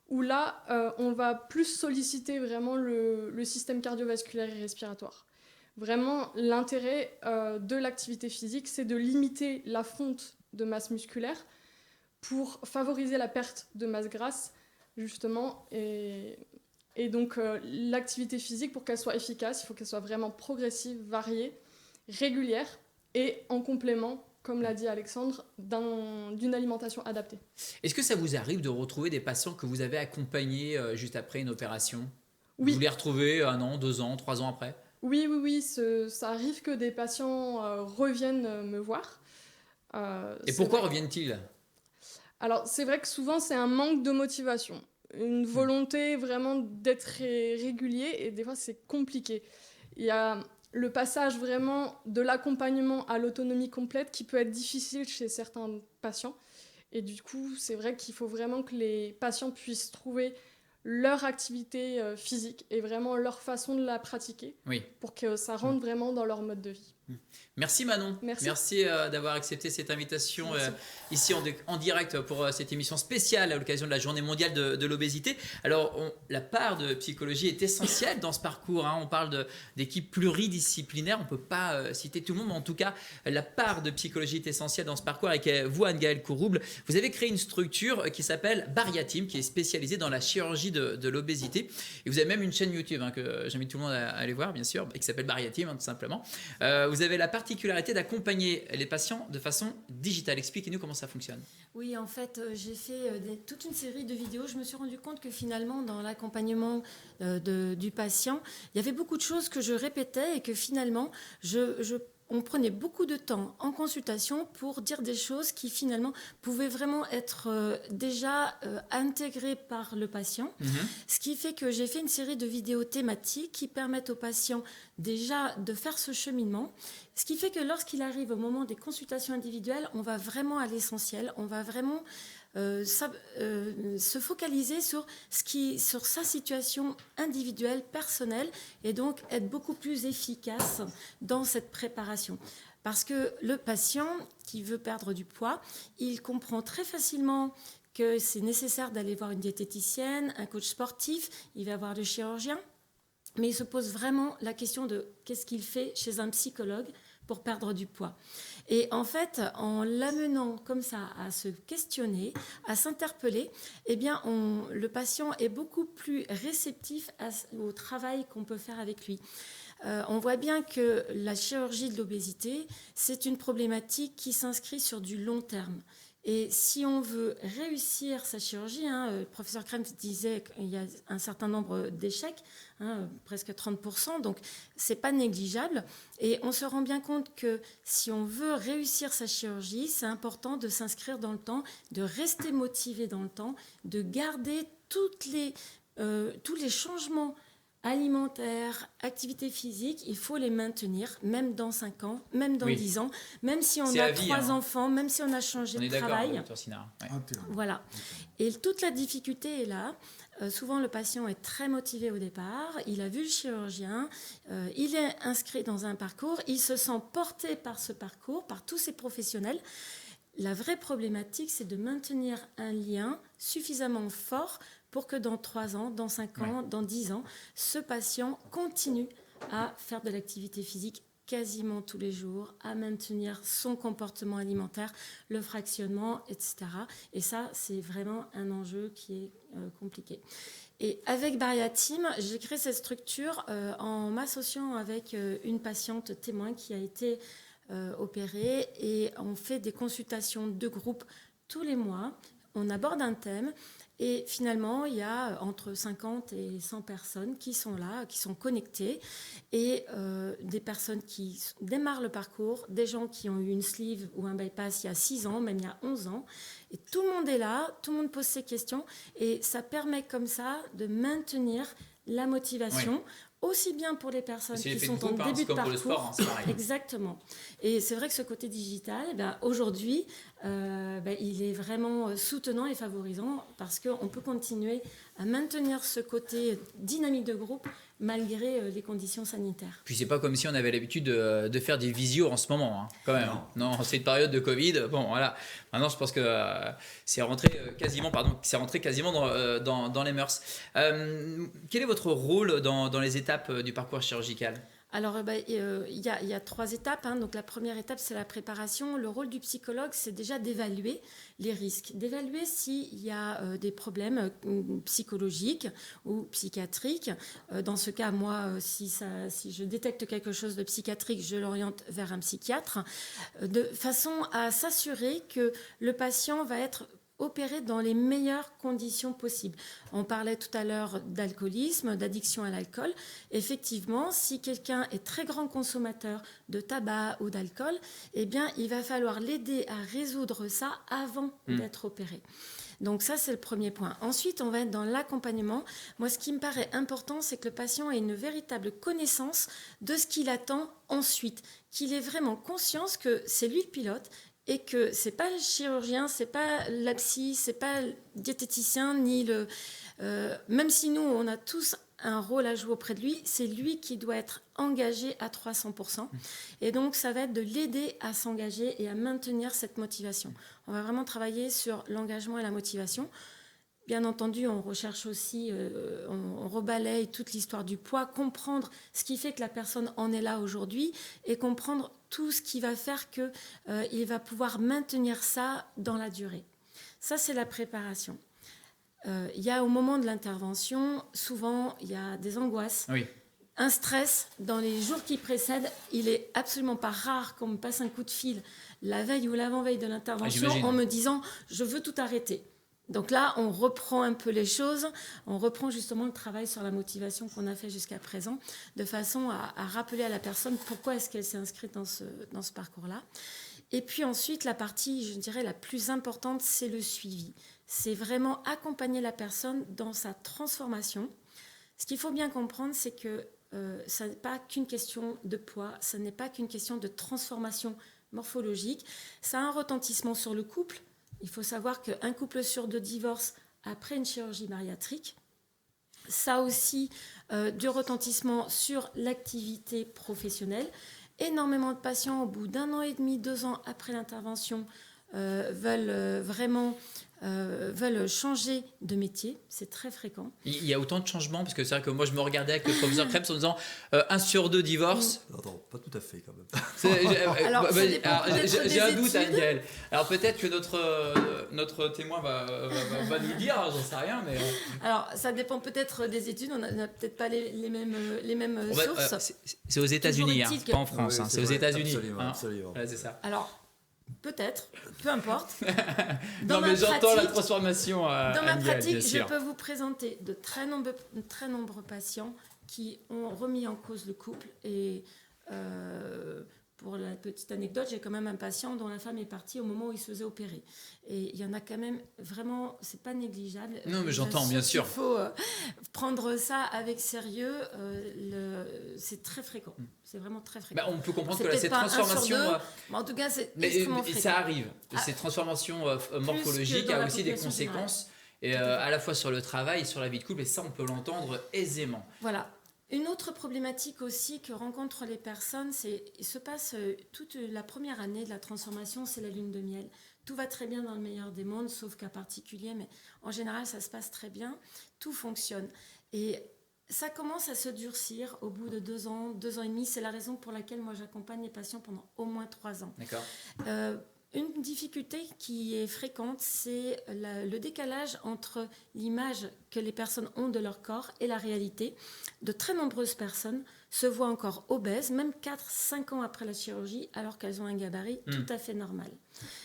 où là, on va plus solliciter vraiment le système cardiovasculaire et respiratoire. Vraiment, l'intérêt de l'activité physique, c'est de limiter la fonte de masse musculaire pour favoriser la perte de masse grasse, justement, et donc, l'activité physique, pour qu'elle soit efficace, il faut qu'elle soit vraiment progressive, variée, régulière et en complément, comme l'a dit Alexandre, d'une alimentation adaptée. Est-ce que ça vous arrive de retrouver des patients que vous avez accompagnés juste après une opération ? Oui. Vous les retrouvez 1 an, 2 ans, 3 ans après ? Oui, ça arrive que des patients reviennent me voir. Et pourquoi reviennent-ils ? Alors, c'est vrai que souvent, c'est un manque de motivation. Une volonté vraiment d'être régulier, et des fois c'est compliqué. Il y a le passage vraiment de l'accompagnement à l'autonomie complète qui peut être difficile chez certains patients, et du coup c'est vrai qu'il faut vraiment que les patients puissent trouver leur activité physique et vraiment leur façon de la pratiquer pour que ça rentre vraiment dans leur mode de vie. Merci Manon. Merci d'avoir accepté cette invitation ici en direct pour cette émission spéciale à l'occasion de la journée mondiale de l'obésité. Alors, la part de psychologie est essentielle dans ce parcours. On parle d'équipes pluridisciplinaires. On ne peut pas citer tout le monde, mais en tout cas, la part de psychologie est essentielle dans ce parcours. Avec vous, Anne-Gaëlle Courouble, vous avez créé une structure qui s'appelle Bariateam, qui est spécialisée dans la chirurgie de l'obésité. Et vous avez même une chaîne YouTube que j'invite tout le monde à aller voir, bien sûr, qui s'appelle Bariateam, tout simplement. Vous avez la particularité d'accompagner les patients de façon digitale. Expliquez-nous comment ça fonctionne. Oui, en fait, j'ai fait toute une série de vidéos. Je me suis rendu compte que finalement, dans l'accompagnement du patient, il y avait beaucoup de choses que je répétais et que finalement, on prenait beaucoup de temps en consultation pour dire des choses qui finalement pouvaient vraiment être déjà intégrées par le patient. Ce qui fait que j'ai fait une série de vidéos thématiques qui permettent aux patients déjà de faire ce cheminement. Ce qui fait que lorsqu'il arrive au moment des consultations individuelles, on va vraiment à l'essentiel, on va vraiment se focaliser sur sa situation individuelle, personnelle, et donc être beaucoup plus efficace dans cette préparation. Parce que le patient qui veut perdre du poids, il comprend très facilement que c'est nécessaire d'aller voir une diététicienne, un coach sportif, il va voir le chirurgien, mais il se pose vraiment la question de qu'est-ce qu'il fait chez un psychologue pour perdre du poids. Et en fait, en l'amenant comme ça à se questionner, à s'interpeller, eh bien, le patient est beaucoup plus réceptif au travail qu'on peut faire avec lui. On voit bien que la chirurgie de l'obésité, c'est une problématique qui s'inscrit sur du long terme. Et si on veut réussir sa chirurgie, le professeur Krems disait qu'il y a un certain nombre d'échecs, presque 30%, donc c'est pas négligeable. Et on se rend bien compte que si on veut réussir sa chirurgie, c'est important de s'inscrire dans le temps, de rester motivé dans le temps, de garder tous les changements alimentaire, activité physique, il faut les maintenir, même dans 5 ans, même dans 10 ans, même si on a 3 enfants, même si on a changé de travail. Voilà. Et toute la difficulté est là. Souvent, le patient est très motivé au départ, il a vu le chirurgien, il est inscrit dans un parcours, il se sent porté par ce parcours, par tous ces professionnels. La vraie problématique, c'est de maintenir un lien suffisamment fort pour que dans 3 ans, dans 5 ans, dans 10 ans, ce patient continue à faire de l'activité physique quasiment tous les jours, à maintenir son comportement alimentaire, le fractionnement, etc. Et ça, c'est vraiment un enjeu qui est compliqué. Et avec Bariateam, j'ai créé cette structure en m'associant avec une patiente témoin qui a été opérée, et on fait des consultations de groupe tous les mois. On aborde un thème. Et finalement, il y a entre 50 et 100 personnes qui sont là, qui sont connectées, et des personnes qui démarrent le parcours, des gens qui ont eu une sleeve ou un bypass il y a 6 ans, même il y a 11 ans. Et tout le monde est là, tout le monde pose ses questions, et ça permet comme ça de maintenir la motivation. Aussi bien pour les personnes qui sont en début de parcours. Pour le sport, c'est pareil. Exactement. Et c'est vrai que ce côté digital, aujourd'hui, il est vraiment soutenant et favorisant, parce qu'on peut continuer à maintenir ce côté dynamique de groupe malgré les conditions sanitaires. Puis c'est pas comme si on avait l'habitude de faire des visios en ce moment, quand même. Non, c'est une période de Covid. Bon, voilà. Maintenant, je pense que c'est rentré quasiment dans les mœurs. Quel est votre rôle dans les étapes du parcours chirurgical ? Alors, il y a 3 étapes. Donc, la première étape, c'est la préparation. Le rôle du psychologue, c'est déjà d'évaluer les risques, d'évaluer s'il y a des problèmes psychologiques ou psychiatriques. Dans ce cas, moi, si je détecte quelque chose de psychiatrique, je l'oriente vers un psychiatre, de façon à s'assurer que le patient va être opérer dans les meilleures conditions possibles. On parlait tout à l'heure d'alcoolisme, d'addiction à l'alcool. Effectivement, si quelqu'un est très grand consommateur de tabac ou d'alcool, eh bien, il va falloir l'aider à résoudre ça avant d'être opéré. Donc ça, c'est le premier point. Ensuite, on va être dans l'accompagnement. Moi, ce qui me paraît important, c'est que le patient ait une véritable connaissance de ce qu'il attend ensuite, qu'il ait vraiment conscience que c'est lui le pilote, et que c'est pas le chirurgien, c'est pas la psy, c'est pas le diététicien, ni le... même si nous, on a tous un rôle à jouer auprès de lui, c'est lui qui doit être engagé à 300%. Et donc, ça va être de l'aider à s'engager et à maintenir cette motivation. On va vraiment travailler sur l'engagement et la motivation. Bien entendu, on recherche aussi, on rebalaye toute l'histoire du poids, comprendre ce qui fait que la personne en est là aujourd'hui, et comprendre tout ce qui va faire qu'il va pouvoir maintenir ça dans la durée. Ça, c'est la préparation. Il y a au moment de l'intervention, souvent, il y a des angoisses. Oui. Un stress dans les jours qui précèdent. Il est absolument pas rare qu'on me passe un coup de fil la veille ou l'avant-veille de l'intervention en me disant « je veux tout arrêter ». Donc là, on reprend un peu les choses, on reprend justement le travail sur la motivation qu'on a fait jusqu'à présent, de façon à rappeler à la personne pourquoi est-ce qu'elle s'est inscrite dans ce parcours-là. Et puis ensuite, la partie, je dirais, la plus importante, c'est le suivi. C'est vraiment accompagner la personne dans sa transformation. Ce qu'il faut bien comprendre, c'est que ça n'est pas qu'une question de poids, ça n'est pas qu'une question de transformation morphologique. Ça a un retentissement sur le couple. Il faut savoir qu'un couple sur 2 divorce après une chirurgie bariatrique. Ça a aussi du retentissement sur l'activité professionnelle. Énormément de patients, au bout d'1 an et demi, 2 ans après l'intervention, veulent vraiment veulent changer de métier. C'est très fréquent. Il y a autant de changements, parce que c'est vrai que moi je me regardais avec le professeur Krebs en disant 1 sur 2 divorces. Attends, pas tout à fait quand même. Alors, ça dépend peut-être j'ai un des doute, études. Anne-Gaëlle. Alors peut-être que notre témoin va nous dire, hein, j'en sais rien, mais... Alors, ça dépend peut-être des études. On n'a peut-être pas les mêmes sources. C'est aux États-Unis, Toujours est-il que- pas en France. Oui, hein, c'est c'est aux vrai, États-Unis. absolument, hein. absolument. Voilà, c'est ça. Alors, peut-être, peu importe. Non, mais j'entends la transformation. Dans ma Anne-Gaëlle, pratique, bien je sûr. peux vous présenter de très nombreux patients qui ont remis en cause le couple. Et pour la petite anecdote, j'ai quand même un patient dont la femme est partie au moment où il se faisait opérer. Et il y en a quand même vraiment, c'est pas négligeable. Non, mais j'entends, bien sûr. Il faut prendre ça avec sérieux. C'est très fréquent. C'est vraiment très fréquent. Bah, on peut comprendre C'est que là, peut-être cette pas 1 sur transformation... 2, mais en tout cas, c'est mais extrêmement fréquent. ça arrive. Ah, Ces transformations que morphologiques dans a la aussi des population conséquences, générale. et, à la fois sur le travail et sur la vie de couple, et ça, on peut l'entendre aisément. Voilà. Une autre problématique aussi que rencontrent les personnes, c'est il se passe toute la première année de la transformation, c'est la lune de miel. Tout va très bien dans le meilleur des mondes, sauf cas particulier, mais en général, ça se passe très bien. Tout fonctionne. Et ça commence à se durcir au bout de 2 ans, 2 ans et demi. C'est la raison pour laquelle moi, j'accompagne les patients pendant au moins 3 ans. D'accord. Une difficulté qui est fréquente, c'est le décalage entre l'image que les personnes ont de leur corps et la réalité. De très nombreuses personnes se voient encore obèses, même 4-5 ans après la chirurgie, alors qu'elles ont un gabarit tout à fait normal.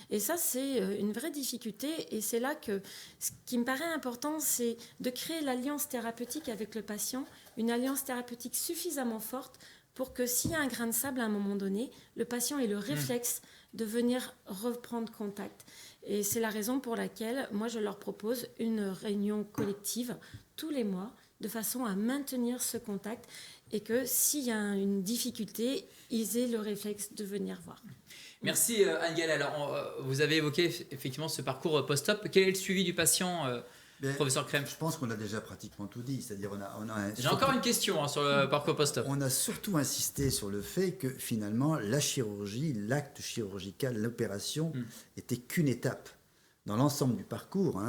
Et ça, c'est une vraie difficulté. Et c'est là que ce qui me paraît important, c'est de créer l'alliance thérapeutique avec le patient, une alliance thérapeutique suffisamment forte pour que s'il y a un grain de sable à un moment donné, le patient ait le réflexe de venir reprendre contact. Et c'est la raison pour laquelle moi je leur propose une réunion collective tous les mois de façon à maintenir ce contact et que s'il y a une difficulté, ils aient le réflexe de venir voir. Merci Anne-Gaëlle. Alors, vous avez évoqué effectivement ce parcours post-op. Quel est le suivi du patient, professeur Krebs? Je pense qu'on a déjà pratiquement tout dit. C'est-à-dire, J'ai encore une question sur le parcours post-op. On a surtout insisté sur le fait que finalement, la chirurgie, l'acte chirurgical, l'opération, était qu'une étape dans l'ensemble du parcours.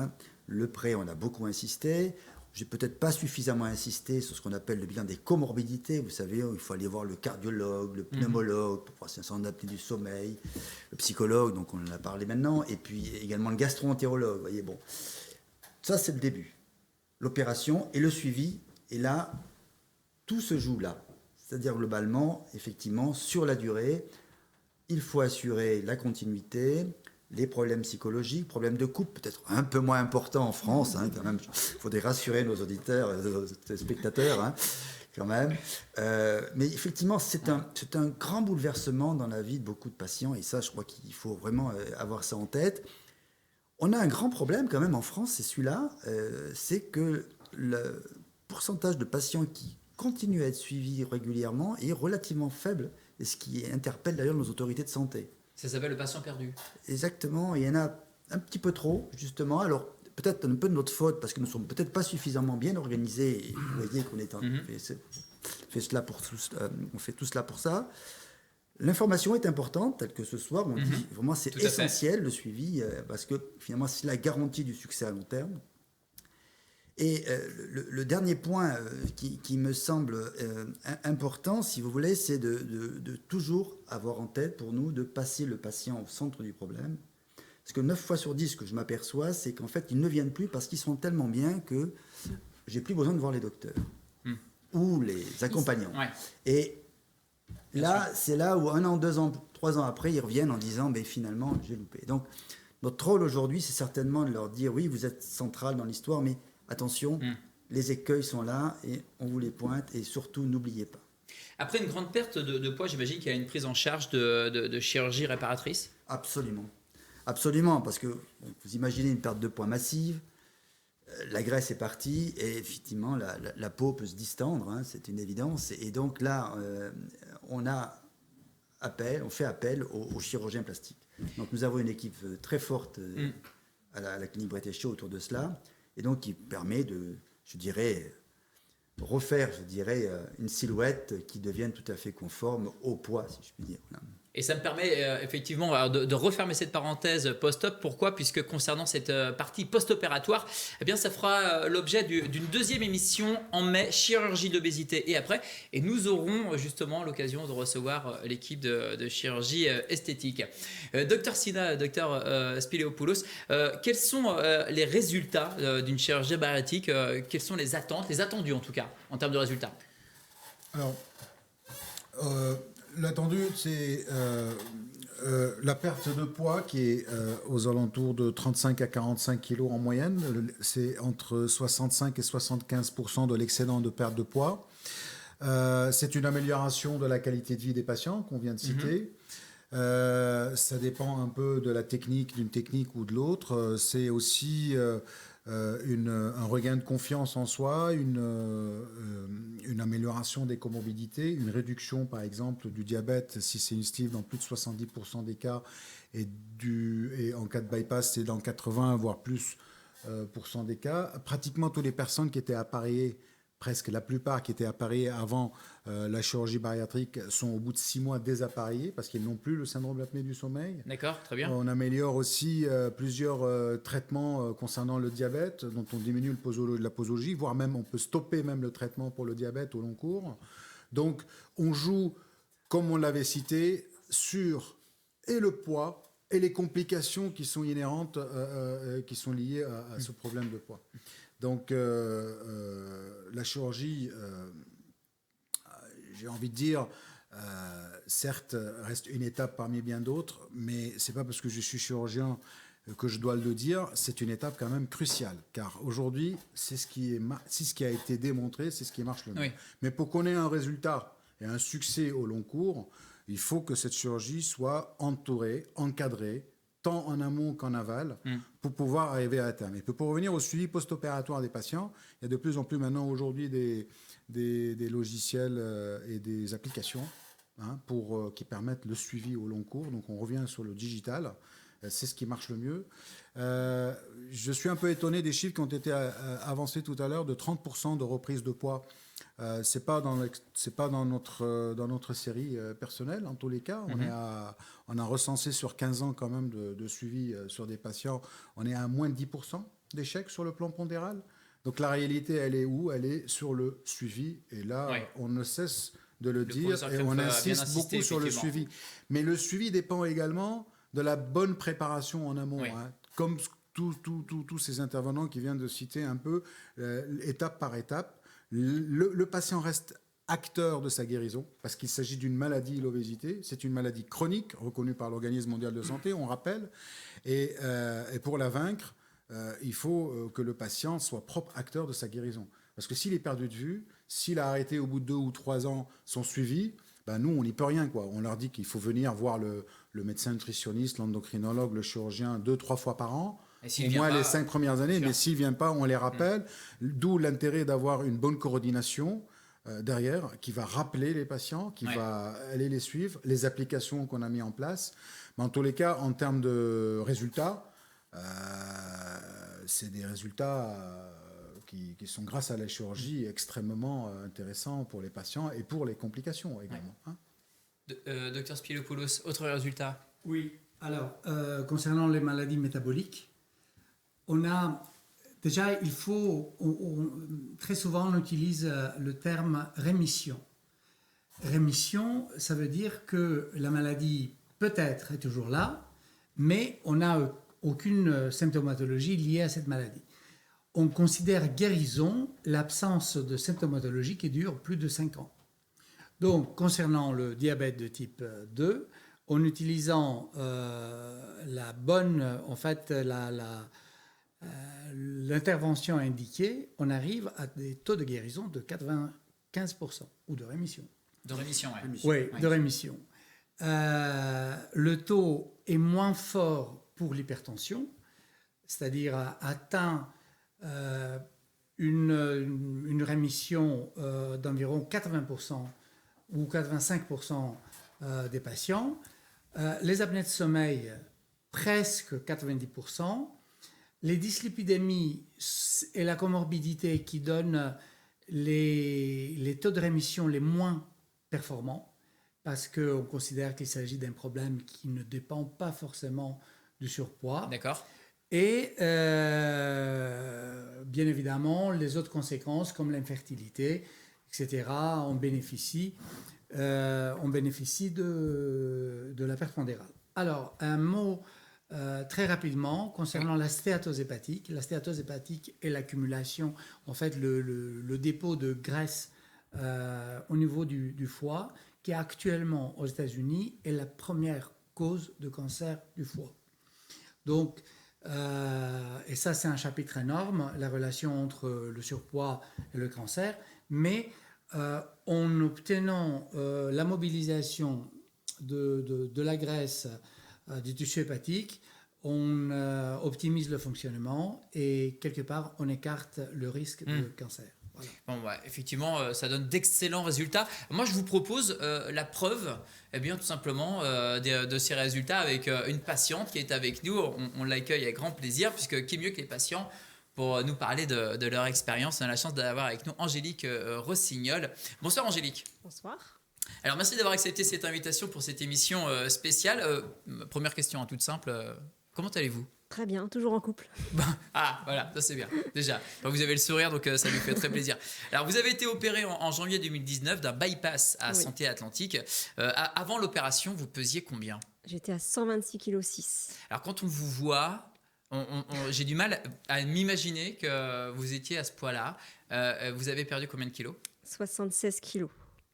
Le pré, on a beaucoup insisté. J'ai peut-être pas suffisamment insisté sur ce qu'on appelle le bilan des comorbidités. Vous savez, il faut aller voir le cardiologue, le pneumologue pour voir si c'est un apnée du sommeil, le psychologue, donc on en a parlé maintenant, et puis également le gastro-entérologue. Vous voyez, bon, ça c'est le début. L'opération et le suivi, et là, tout se joue là. C'est-à-dire globalement, effectivement, sur la durée, il faut assurer la continuité, les problèmes psychologiques, problèmes de couple, peut-être un peu moins importants en France, quand même. Il faudrait rassurer nos auditeurs, nos spectateurs, quand même. Mais effectivement, c'est un grand bouleversement dans la vie de beaucoup de patients, et ça, je crois qu'il faut vraiment avoir ça en tête. On a un grand problème quand même en France, c'est celui-là, c'est que le pourcentage de patients qui continuent à être suivis régulièrement est relativement faible, et ce qui interpelle d'ailleurs nos autorités de santé. Ça s'appelle le patient perdu. Exactement, il y en a un petit peu trop, justement. Alors, peut-être un peu de notre faute, parce que nous ne sommes peut-être pas suffisamment bien organisés. Et vous voyez qu'on on fait tout cela pour ça. L'information est importante, telle que ce soir. On dit vraiment c'est essentiel, le suivi, parce que finalement, c'est la garantie du succès à long terme. Et le dernier point qui me semble important, si vous voulez, c'est de toujours avoir en tête pour nous de passer le patient au centre du problème. Parce que 9 fois sur 10, ce que je m'aperçois, c'est qu'en fait, ils ne viennent plus parce qu'ils sont tellement bien que j'ai plus besoin de voir les docteurs ou les accompagnants. Ouais. Et là, c'est là où 1 an, 2 ans, 3 ans après, ils reviennent en disant « finalement, j'ai loupé ». Donc, notre rôle aujourd'hui, c'est certainement de leur dire « oui, vous êtes central dans l'histoire, mais attention, les écueils sont là et on vous les pointe et surtout, n'oubliez pas. » Après une grande perte de poids, j'imagine qu'il y a une prise en charge de chirurgie réparatrice. Absolument. Absolument, parce que vous imaginez une perte de poids massive, la graisse est partie et effectivement, la peau peut se distendre, c'est une évidence. Et donc là, on fait appel aux chirurgiens plastiques. Donc nous avons une équipe très forte à la clinique Bretéché autour de cela, et donc qui permet de, refaire, une silhouette qui devienne tout à fait conforme au poids, si je puis dire. Voilà. Et ça me permet effectivement alors, de refermer cette parenthèse post-op. Pourquoi ? Puisque concernant cette partie post-opératoire, eh bien, ça fera l'objet d'une deuxième émission en mai, chirurgie de l'obésité et après. Et nous aurons justement l'occasion de recevoir l'équipe de chirurgie esthétique. Docteur Sina, docteur Spiliopoulos, quels sont les résultats d'une chirurgie bariatrique ? Quelles sont les attentes, les attendus en tout cas, en termes de résultats ? Alors, l'attendu, c'est la perte de poids qui est aux alentours de 35 à 45 kilos en moyenne. C'est entre 65 et 75% de l'excédent de perte de poids. C'est une amélioration de la qualité de vie des patients qu'on vient de citer. Ça dépend un peu de la technique, d'une technique ou de l'autre. C'est aussi un regain de confiance en soi, une amélioration des comorbidités, une réduction par exemple du diabète si c'est une sleeve dans plus de 70% des cas et en cas de bypass c'est dans 80 voire plus % des cas. Pratiquement toutes les personnes qui étaient appareillées, presque la plupart qui étaient appareillés avant la chirurgie bariatrique sont au bout de 6 mois désappareillés parce qu'ils n'ont plus le syndrome de l'apnée du sommeil. D'accord, très bien. On améliore aussi plusieurs traitements concernant le diabète, dont on diminue la posologie, voire même on peut stopper même le traitement pour le diabète au long cours. Donc on joue, comme on l'avait cité, sur et le poids et les complications qui sont inhérentes, qui sont liées à ce problème de poids. Donc, la chirurgie, j'ai envie de dire, certes, reste une étape parmi bien d'autres, mais c'est pas parce que je suis chirurgien que je dois le dire, c'est une étape quand même cruciale, car aujourd'hui, c'est ce qui a été démontré, c'est ce qui marche le mieux. Oui. Mais pour qu'on ait un résultat et un succès au long cours, il faut que cette chirurgie soit entourée, encadrée, tant en amont qu'en aval, pour pouvoir arriver à terme. Et pour revenir au suivi post-opératoire des patients, il y a de plus en plus maintenant aujourd'hui des logiciels et des applications qui permettent le suivi au long cours. Donc on revient sur le digital, c'est ce qui marche le mieux. Je suis un peu étonné des chiffres qui ont été avancés tout à l'heure de 30% de reprise de poids. C'est pas dans notre série personnelle en tous les cas. On a recensé sur 15 ans quand même de suivi sur des patients. On est à moins de 10% d'échecs sur le plan pondéral. Donc la réalité, elle est où ? Elle est sur le suivi. Et là, on ne cesse de le dire et on insiste beaucoup sur le suivi. Mais le suivi dépend également de la bonne préparation en amont. Comme tous ces intervenants qui viennent de citer un peu, étape par étape. Le patient reste acteur de sa guérison parce qu'il s'agit d'une maladie, l'obésité. C'est une maladie chronique reconnue par l'Organisme mondial de santé, on rappelle. Et pour la vaincre, il faut que le patient soit propre acteur de sa guérison. Parce que s'il est perdu de vue, s'il a arrêté au bout de 2 ou 3 ans son suivi, nous, on n'y peut rien, quoi. On leur dit qu'il faut venir voir le médecin nutritionniste, l'endocrinologue, le chirurgien 2-3 fois par an. Au moins les 5 premières années, mais s'il ne vient pas, on les rappelle. D'où l'intérêt d'avoir une bonne coordination derrière, qui va rappeler les patients, qui va aller les suivre, les applications qu'on a mis en place. Mais en tous les cas, en termes de résultats, c'est des résultats qui sont, grâce à la chirurgie, extrêmement intéressants pour les patients et pour les complications également. Docteur Spiliopoulos, autre résultat ? Oui, alors, concernant les maladies métaboliques, déjà, très souvent, on utilise le terme rémission. Rémission, ça veut dire que la maladie peut-être est toujours là, mais on n'a aucune symptomatologie liée à cette maladie. On considère guérison l'absence de symptomatologie qui dure plus de 5 ans. Donc, concernant le diabète de type 2, en utilisant l'intervention indiquée, on arrive à des taux de guérison de 95% ou de rémission. De rémission, oui. Oui, de rémission. Le taux est moins fort pour l'hypertension, c'est-à-dire atteint une rémission d'environ 80% ou 85% des patients. Les apnées de sommeil, presque 90%. Les dyslipidémies et la comorbidité qui donnent les taux de rémission les moins performants. parce qu'on considère qu'il s'agit d'un problème qui ne dépend pas forcément du surpoids. D'accord. Et bien évidemment, les autres conséquences comme l'infertilité, etc., on bénéficie de la perte pondérale. Alors, un mot très rapidement concernant la stéatose hépatique. La stéatose hépatique est l'accumulation, en fait, le dépôt de graisse au niveau du foie, qui actuellement aux États-Unis est la première cause de cancer du foie. Donc, et ça, c'est un chapitre énorme, la relation entre le surpoids et le cancer, mais en obtenant la mobilisation de la graisse du tissu hépatique, on optimise le fonctionnement et quelque part, on écarte le risque de cancer. Voilà. Bon, effectivement, ça donne d'excellents résultats. Moi, je vous propose la preuve, eh bien, tout simplement, de ces résultats avec une patiente qui est avec nous. On l'accueille avec grand plaisir, puisque qui mieux que les patients pour nous parler de leur expérience. On a la chance d'avoir avec nous Angélique Rossignol. Bonsoir Angélique. Bonsoir. Alors, merci d'avoir accepté cette invitation pour cette émission spéciale. Première question toute simple, comment allez-vous ? Très bien, toujours en couple. Ah, voilà, ça c'est bien, déjà. Vous avez le sourire, donc ça nous fait très plaisir. Alors, vous avez été opéré en janvier 2019 d'un bypass à Santé Atlantique. Avant l'opération, vous pesiez combien ? J'étais à 126,6 kg. Alors, quand on vous voit, j'ai du mal à m'imaginer que vous étiez à ce poids-là. Vous avez perdu combien de kilos ? 76 kg.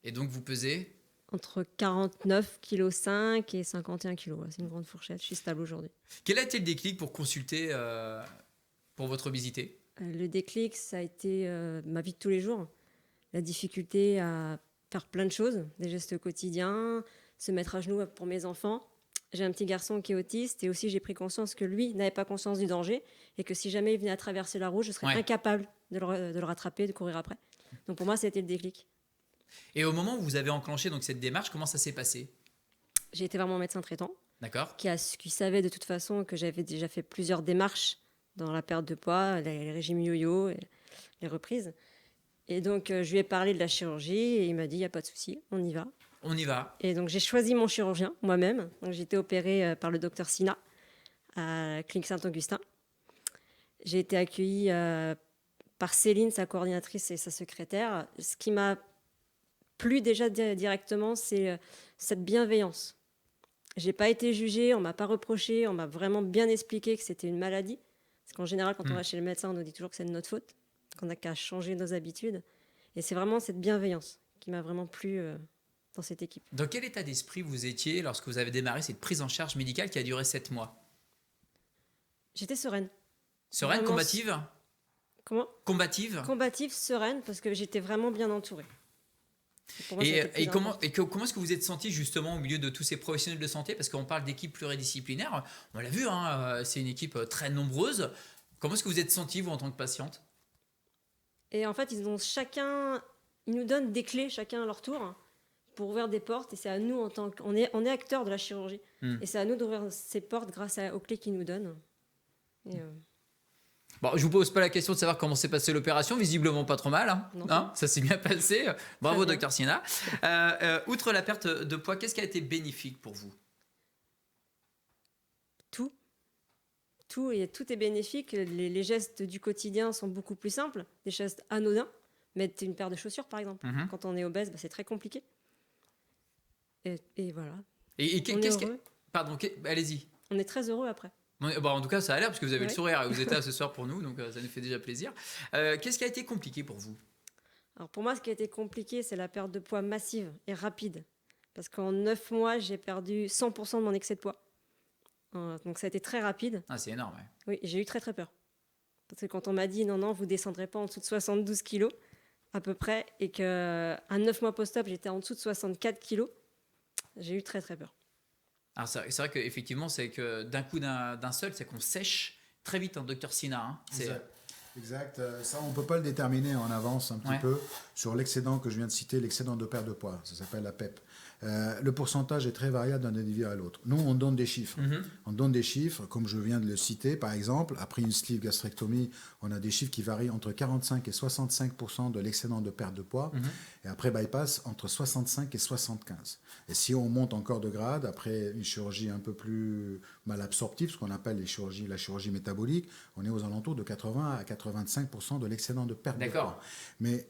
Et donc, vous pesez ? Entre 49,5 kg et 51 kg. C'est une grande fourchette. Je suis stable aujourd'hui. Quel a été le déclic pour consulter pour votre obésité ? Le déclic, ça a été ma vie de tous les jours. La difficulté à faire plein de choses, des gestes quotidiens, se mettre à genoux pour mes enfants. J'ai un petit garçon qui est autiste et aussi j'ai pris conscience que lui n'avait pas conscience du danger et que si jamais il venait à traverser la route, je serais incapable de le rattraper, de courir après. Donc pour moi, ça a été le déclic. Et au moment où vous avez enclenché donc, cette démarche, comment ça s'est passé ? J'ai été voir mon médecin traitant. D'accord. Qui savait de toute façon que j'avais déjà fait plusieurs démarches dans la perte de poids, les régimes yo-yo, les reprises. Et donc, je lui ai parlé de la chirurgie et il m'a dit, il n'y a pas de souci, on y va. On y va. Et donc, j'ai choisi mon chirurgien moi-même. Donc, j'ai été opérée par le docteur Sina à la clinique Saint-Augustin. J'ai été accueillie par Céline, sa coordinatrice et sa secrétaire. Ce qui m'a plu déjà directement, c'est cette bienveillance. Je n'ai pas été jugée, on ne m'a pas reproché, on m'a vraiment bien expliqué que c'était une maladie. Parce qu'en général, quand on va chez le médecin, on nous dit toujours que c'est de notre faute, qu'on n'a qu'à changer nos habitudes. Et c'est vraiment cette bienveillance qui m'a vraiment plu dans cette équipe. Dans quel état d'esprit vous étiez lorsque vous avez démarré cette prise en charge médicale qui a duré 7 mois ? J'étais sereine. Sereine, vraiment, combative ? Comment ? Combative ? Combative, sereine, parce que j'étais vraiment bien entourée. Moi, et comment est-ce que vous êtes senti justement au milieu de tous ces professionnels de santé ? Parce qu'on parle d'équipe pluridisciplinaire, on l'a vu, c'est une équipe très nombreuse. Comment est-ce que vous êtes senti, vous, en tant que patiente ? Et en fait, ils nous donnent des clés, chacun à leur tour, pour ouvrir des portes. Et c'est à nous, on est acteurs de la chirurgie. Et c'est à nous d'ouvrir ces portes grâce aux clés qu'ils nous donnent. Bon, je vous pose pas la question de savoir comment s'est passée l'opération, visiblement pas trop mal, ça s'est bien passé, bravo docteur Sina. Outre la perte de poids, qu'est-ce qui a été bénéfique pour vous ? Tout est bénéfique, les gestes du quotidien sont beaucoup plus simples, des gestes anodins, mettre une paire de chaussures par exemple, quand on est obèse, c'est très compliqué. Et voilà. Et qu'est-ce que... Pardon, allez-y. On est très heureux après. En tout cas, ça a l'air, parce que vous avez le sourire, vous êtes là ce soir pour nous, donc ça nous fait déjà plaisir. Qu'est-ce qui a été compliqué pour vous ? Alors pour moi, ce qui a été compliqué, c'est la perte de poids massive et rapide. Parce qu'en 9 mois, j'ai perdu 100% de mon excès de poids. Donc ça a été très rapide. Ah, c'est énorme, ouais. Oui, j'ai eu très très peur. Parce que quand on m'a dit non, vous ne descendrez pas en dessous de 72 kilos, à peu près, et qu'à 9 mois post-op, j'étais en dessous de 64 kilos, j'ai eu très très peur. Alors c'est vrai qu'effectivement, c'est que d'un coup d'un seul, c'est qu'on sèche très vite, docteur Sina. Exact. Ça, on ne peut pas le déterminer en avance un petit peu sur l'excédent que je viens de citer, l'excédent de perte de poids. Ça s'appelle la PEP. Le pourcentage est très variable d'un individu à l'autre. Nous, on donne des chiffres. On donne des chiffres, comme je viens de le citer, par exemple, après une sleeve gastrectomie, on a des chiffres qui varient entre 45 et 65% de l'excédent de perte de poids, et après bypass, entre 65 et 75. Et si on monte encore de grade, après une chirurgie un peu plus mal absorptive, ce qu'on appelle la chirurgie métabolique, on est aux alentours de 80 à 85% de l'excédent de perte de poids. Mais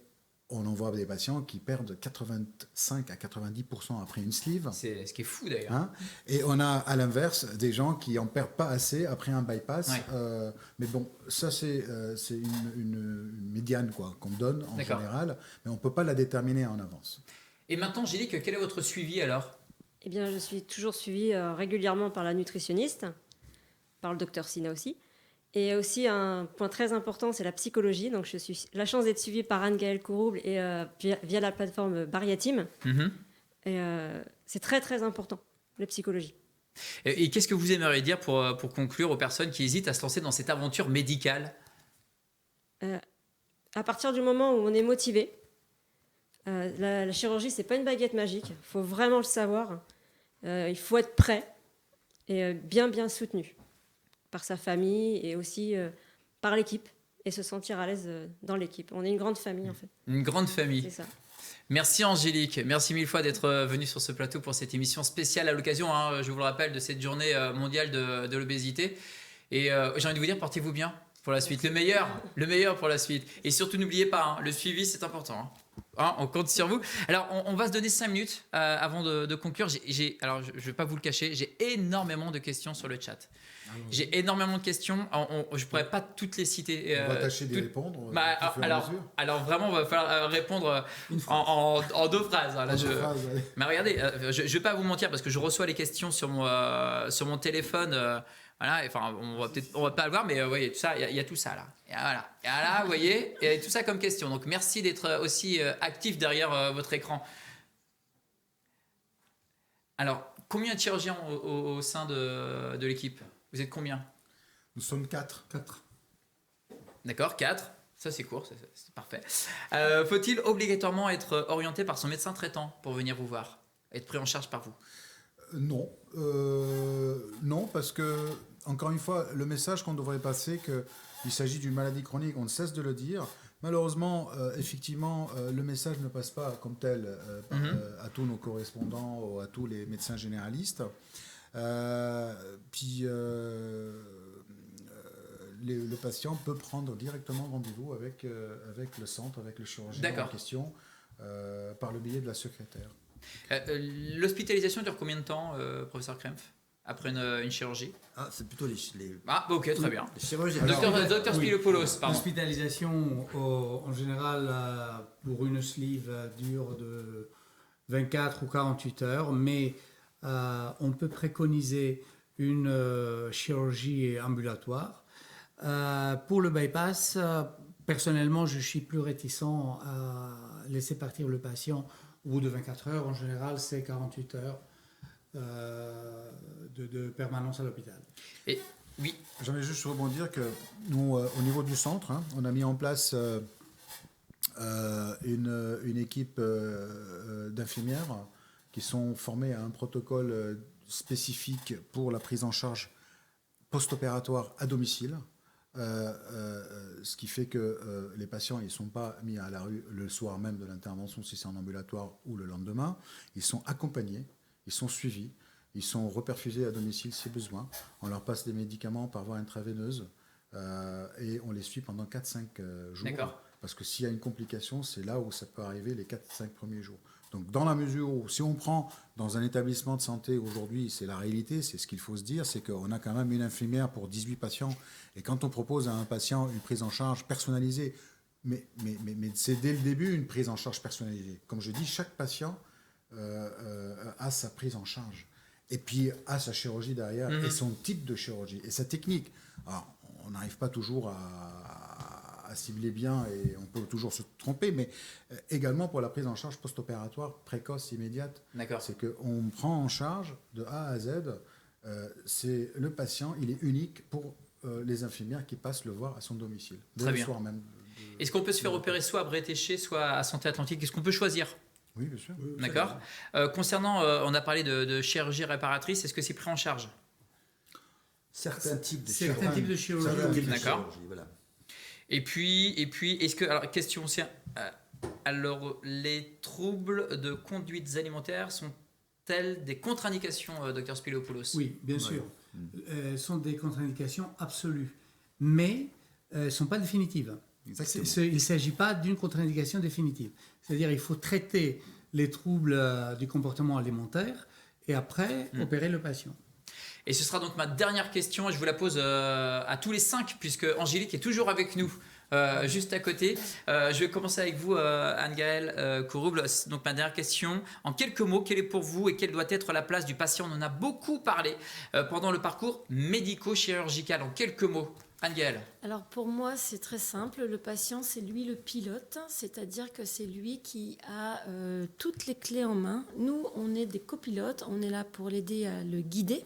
on en voit des patients qui perdent 85 à 90% après une sleeve. C'est ce qui est fou d'ailleurs. Et on a à l'inverse des gens qui en perdent pas assez après un bypass. Mais bon, ça c'est une médiane qu'on donne en général, mais on peut pas la déterminer en avance. Et maintenant, Angélique, quel est votre suivi alors ? Eh bien, je suis toujours suivie régulièrement par la nutritionniste, par le docteur Sina aussi. Et aussi, un point très important, c'est la psychologie. Donc, je suis la chance d'être suivie par Anne-Gaëlle Courouble et via la plateforme Bariatim. Et c'est très, très important, la psychologie. Et qu'est-ce que vous aimeriez dire pour conclure aux personnes qui hésitent à se lancer dans cette aventure médicale ? À partir du moment où on est motivé, la chirurgie, c'est pas une baguette magique. Il faut vraiment le savoir. Il faut être prêt et bien soutenu par sa famille et aussi par l'équipe et se sentir à l'aise dans l'équipe. On est une grande famille en fait. Une grande famille. C'est ça. Merci Angélique, merci mille fois d'être venue sur ce plateau pour cette émission spéciale à l'occasion, je vous le rappelle, de cette journée mondiale de l'obésité. Et j'ai envie de vous dire, portez-vous bien pour la suite, le meilleur pour la suite. Et surtout, n'oubliez pas, le suivi, c'est important. On compte sur vous. Alors, on va se donner 5 minutes avant de conclure. Alors, je ne vais pas vous le cacher, j'ai énormément de questions sur le chat. J'ai énormément de questions. Je ne pourrais pas toutes les citer. On va tâcher d'y répondre. Alors, vraiment, il va falloir répondre en 2 phrases. Là, mais regardez, je ne vais pas vous mentir parce que je reçois les questions sur mon téléphone. Voilà, enfin, on va pas le voir, mais voyez, tout ça, il y a tout ça là. Et là, vous voyez, il y a tout ça comme question. Donc, merci d'être aussi actif derrière votre écran. Alors, combien de chirurgiens au sein de l'équipe ? Vous êtes combien ? Nous sommes 4. D'accord, 4. Ça, c'est court, c'est parfait. Faut-il obligatoirement être orienté par son médecin traitant pour venir vous voir ? Être pris en charge par vous ? Non. Non, parce que, encore une fois, le message qu'on devrait passer, qu'il s'agit d'une maladie chronique, on ne cesse de le dire. Malheureusement, effectivement, le message ne passe pas comme tel à tous nos correspondants ou à tous les médecins généralistes. Le patient peut prendre directement rendez-vous avec le centre, avec le chirurgien en question, par le biais de la secrétaire. L'hospitalisation dure combien de temps, professeur Krempf, après une chirurgie ? C'est plutôt les... ok, très bien. Les chirurgiens. Docteur Spilopoulos, pardon. L'hospitalisation, en général, pour une sleeve, dure de 24 ou 48 heures, mais on peut préconiser une chirurgie ambulatoire. Pour le bypass, personnellement, je suis plus réticent à laisser partir le patient au bout de 24 heures. En général, c'est 48 heures de permanence à l'hôpital. Et oui. J'aimerais juste rebondir que nous, au niveau du centre, on a mis en place une équipe d'infirmières qui sont formées à un protocole spécifique pour la prise en charge post-opératoire à domicile. Ce qui fait que les patients ils ne sont pas mis à la rue le soir même de l'intervention si c'est en ambulatoire ou le lendemain. Ils sont accompagnés, ils sont suivis, ils sont reperfusés à domicile si besoin. On leur passe des médicaments par voie intraveineuse et on les suit pendant 4-5 jours. D'accord. Parce que s'il y a une complication, c'est là où ça peut arriver les 4-5 premiers jours. Donc dans la mesure où, si on prend dans un établissement de santé aujourd'hui, c'est la réalité, c'est ce qu'il faut se dire, c'est qu'on a quand même une infirmière pour 18 patients. Et quand on propose à un patient une prise en charge personnalisée, mais c'est dès le début une prise en charge personnalisée. Comme je dis, chaque patient a sa prise en charge. Et puis a sa chirurgie derrière, et son type de chirurgie, et sa technique. Alors, on n'arrive pas toujours à cibler bien et on peut toujours se tromper, mais également pour la prise en charge post-opératoire précoce, immédiate. D'accord. C'est qu'on prend en charge de A à Z, c'est le patient, il est unique pour les infirmières qui passent le voir à son domicile. Très bien. Soir même. Est-ce qu'on peut se faire opérer soit à Bretéché, soit à Santé Atlantique ? Est-ce qu'on peut choisir ? Oui, bien sûr. D'accord. Concernant, on a parlé de chirurgie réparatrice, est-ce que c'est pris en charge? Certains types de Certains types de chirurgie. Certains types de D'accord. chirurgie, voilà. Et puis, est-ce que, alors, question aussi, alors, les troubles de conduites alimentaires sont-elles des contre-indications, Dr Spiliopoulos? Oui, bien Ouais. sûr. Sont des contre-indications absolues, mais ne sont pas définitives. Exactement. Il ne s'agit pas d'une contre-indication définitive. C'est-à-dire qu'il faut traiter les troubles du comportement alimentaire et après opérer le patient. Et ce sera donc ma dernière question, et je vous la pose à tous les 5, puisque Angélique est toujours avec nous, juste à côté. Je vais commencer avec vous, Anne-Gaëlle Courouble. Donc ma dernière question, en quelques mots, quelle est pour vous et quelle doit être la place du patient? On en a beaucoup parlé pendant le parcours médico-chirurgical. En quelques mots, Anne-Gaëlle. Alors pour moi, c'est très simple. Le patient, c'est lui le pilote, c'est-à-dire que c'est lui qui a toutes les clés en main. Nous, on est des copilotes, on est là pour l'aider à le guider.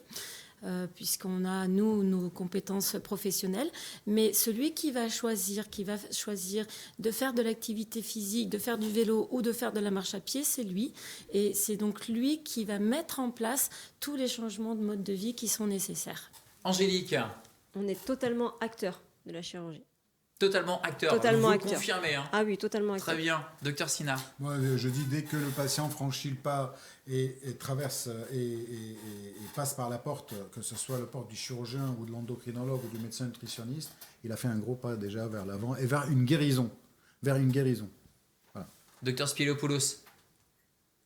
Puisqu'on a, nous, nos compétences professionnelles. Mais celui qui va choisir de faire de l'activité physique, de faire du vélo ou de faire de la marche à pied, c'est lui. Et c'est donc lui qui va mettre en place tous les changements de mode de vie qui sont nécessaires. Angélique. On est totalement acteur de la chirurgie. Totalement acteur. Totalement vous acteur. confirmez, hein? Ah oui, totalement acteur. Très bien. Docteur Sina. Moi, je dis dès que le patient franchit le pas et traverse et passe par la porte, que ce soit la porte du chirurgien ou de l'endocrinologue ou du médecin nutritionniste, il a fait un gros pas déjà vers l'avant et vers une guérison. Voilà. Docteur Spiliopoulos.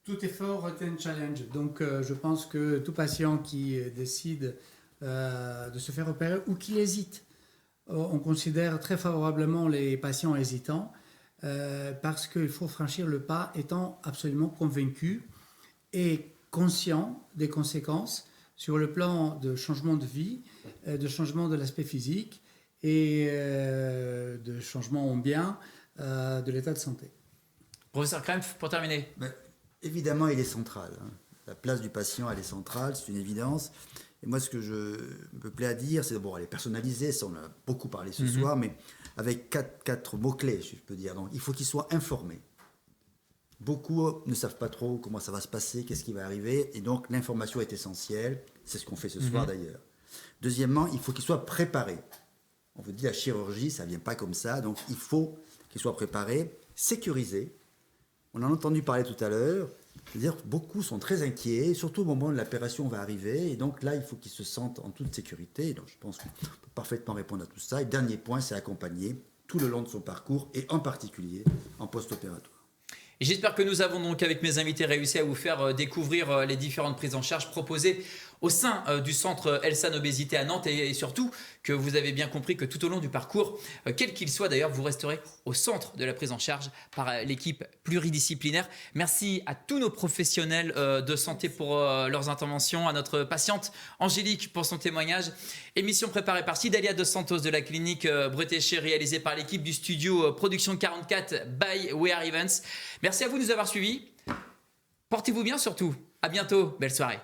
Tout effort est un challenge. Donc je pense que tout patient qui décide de se faire opérer ou qui hésite, on considère très favorablement les patients hésitants parce qu'il faut franchir le pas étant absolument convaincu et conscient des conséquences sur le plan de changement de vie, de changement de l'aspect physique et de changement en bien de l'état de santé. Professeur Krempf, pour terminer. Évidemment, il est central. Hein. La place du patient, elle est centrale, c'est une évidence. Et moi, ce que je me plais à dire, c'est d'abord, elle est personnalisée, ça on a beaucoup parlé ce soir, mais avec quatre mots-clés, je peux dire. Donc, il faut qu'il soit informé. Beaucoup ne savent pas trop comment ça va se passer, qu'est-ce qui va arriver, et donc l'information est essentielle. C'est ce qu'on fait ce soir d'ailleurs. Deuxièmement, il faut qu'il soit préparé. On vous dit la chirurgie, ça ne vient pas comme ça, donc il faut qu'il soit préparé, sécurisé. On en a entendu parler tout à l'heure. C'est-à-dire que beaucoup sont très inquiets, surtout au moment où l'opération va arriver. Et donc là, il faut qu'ils se sentent en toute sécurité. Donc je pense qu'on peut parfaitement répondre à tout ça. Et dernier point, c'est accompagner tout le long de son parcours et en particulier en post-opératoire. Et j'espère que nous avons donc, avec mes invités, réussi à vous faire découvrir les différentes prises en charge proposées au sein du centre Elsan Obésité à Nantes et surtout que vous avez bien compris que tout au long du parcours, quel qu'il soit d'ailleurs, vous resterez au centre de la prise en charge par l'équipe pluridisciplinaire. Merci à tous nos professionnels de santé pour leurs interventions, à notre patiente Angélique pour son témoignage. Émission préparée par Cidalia dos Santos de la clinique Bretéché, réalisée par l'équipe du studio Production 44 by We Are Events. Merci à vous de nous avoir suivis. Portez-vous bien surtout. À bientôt. Belle soirée.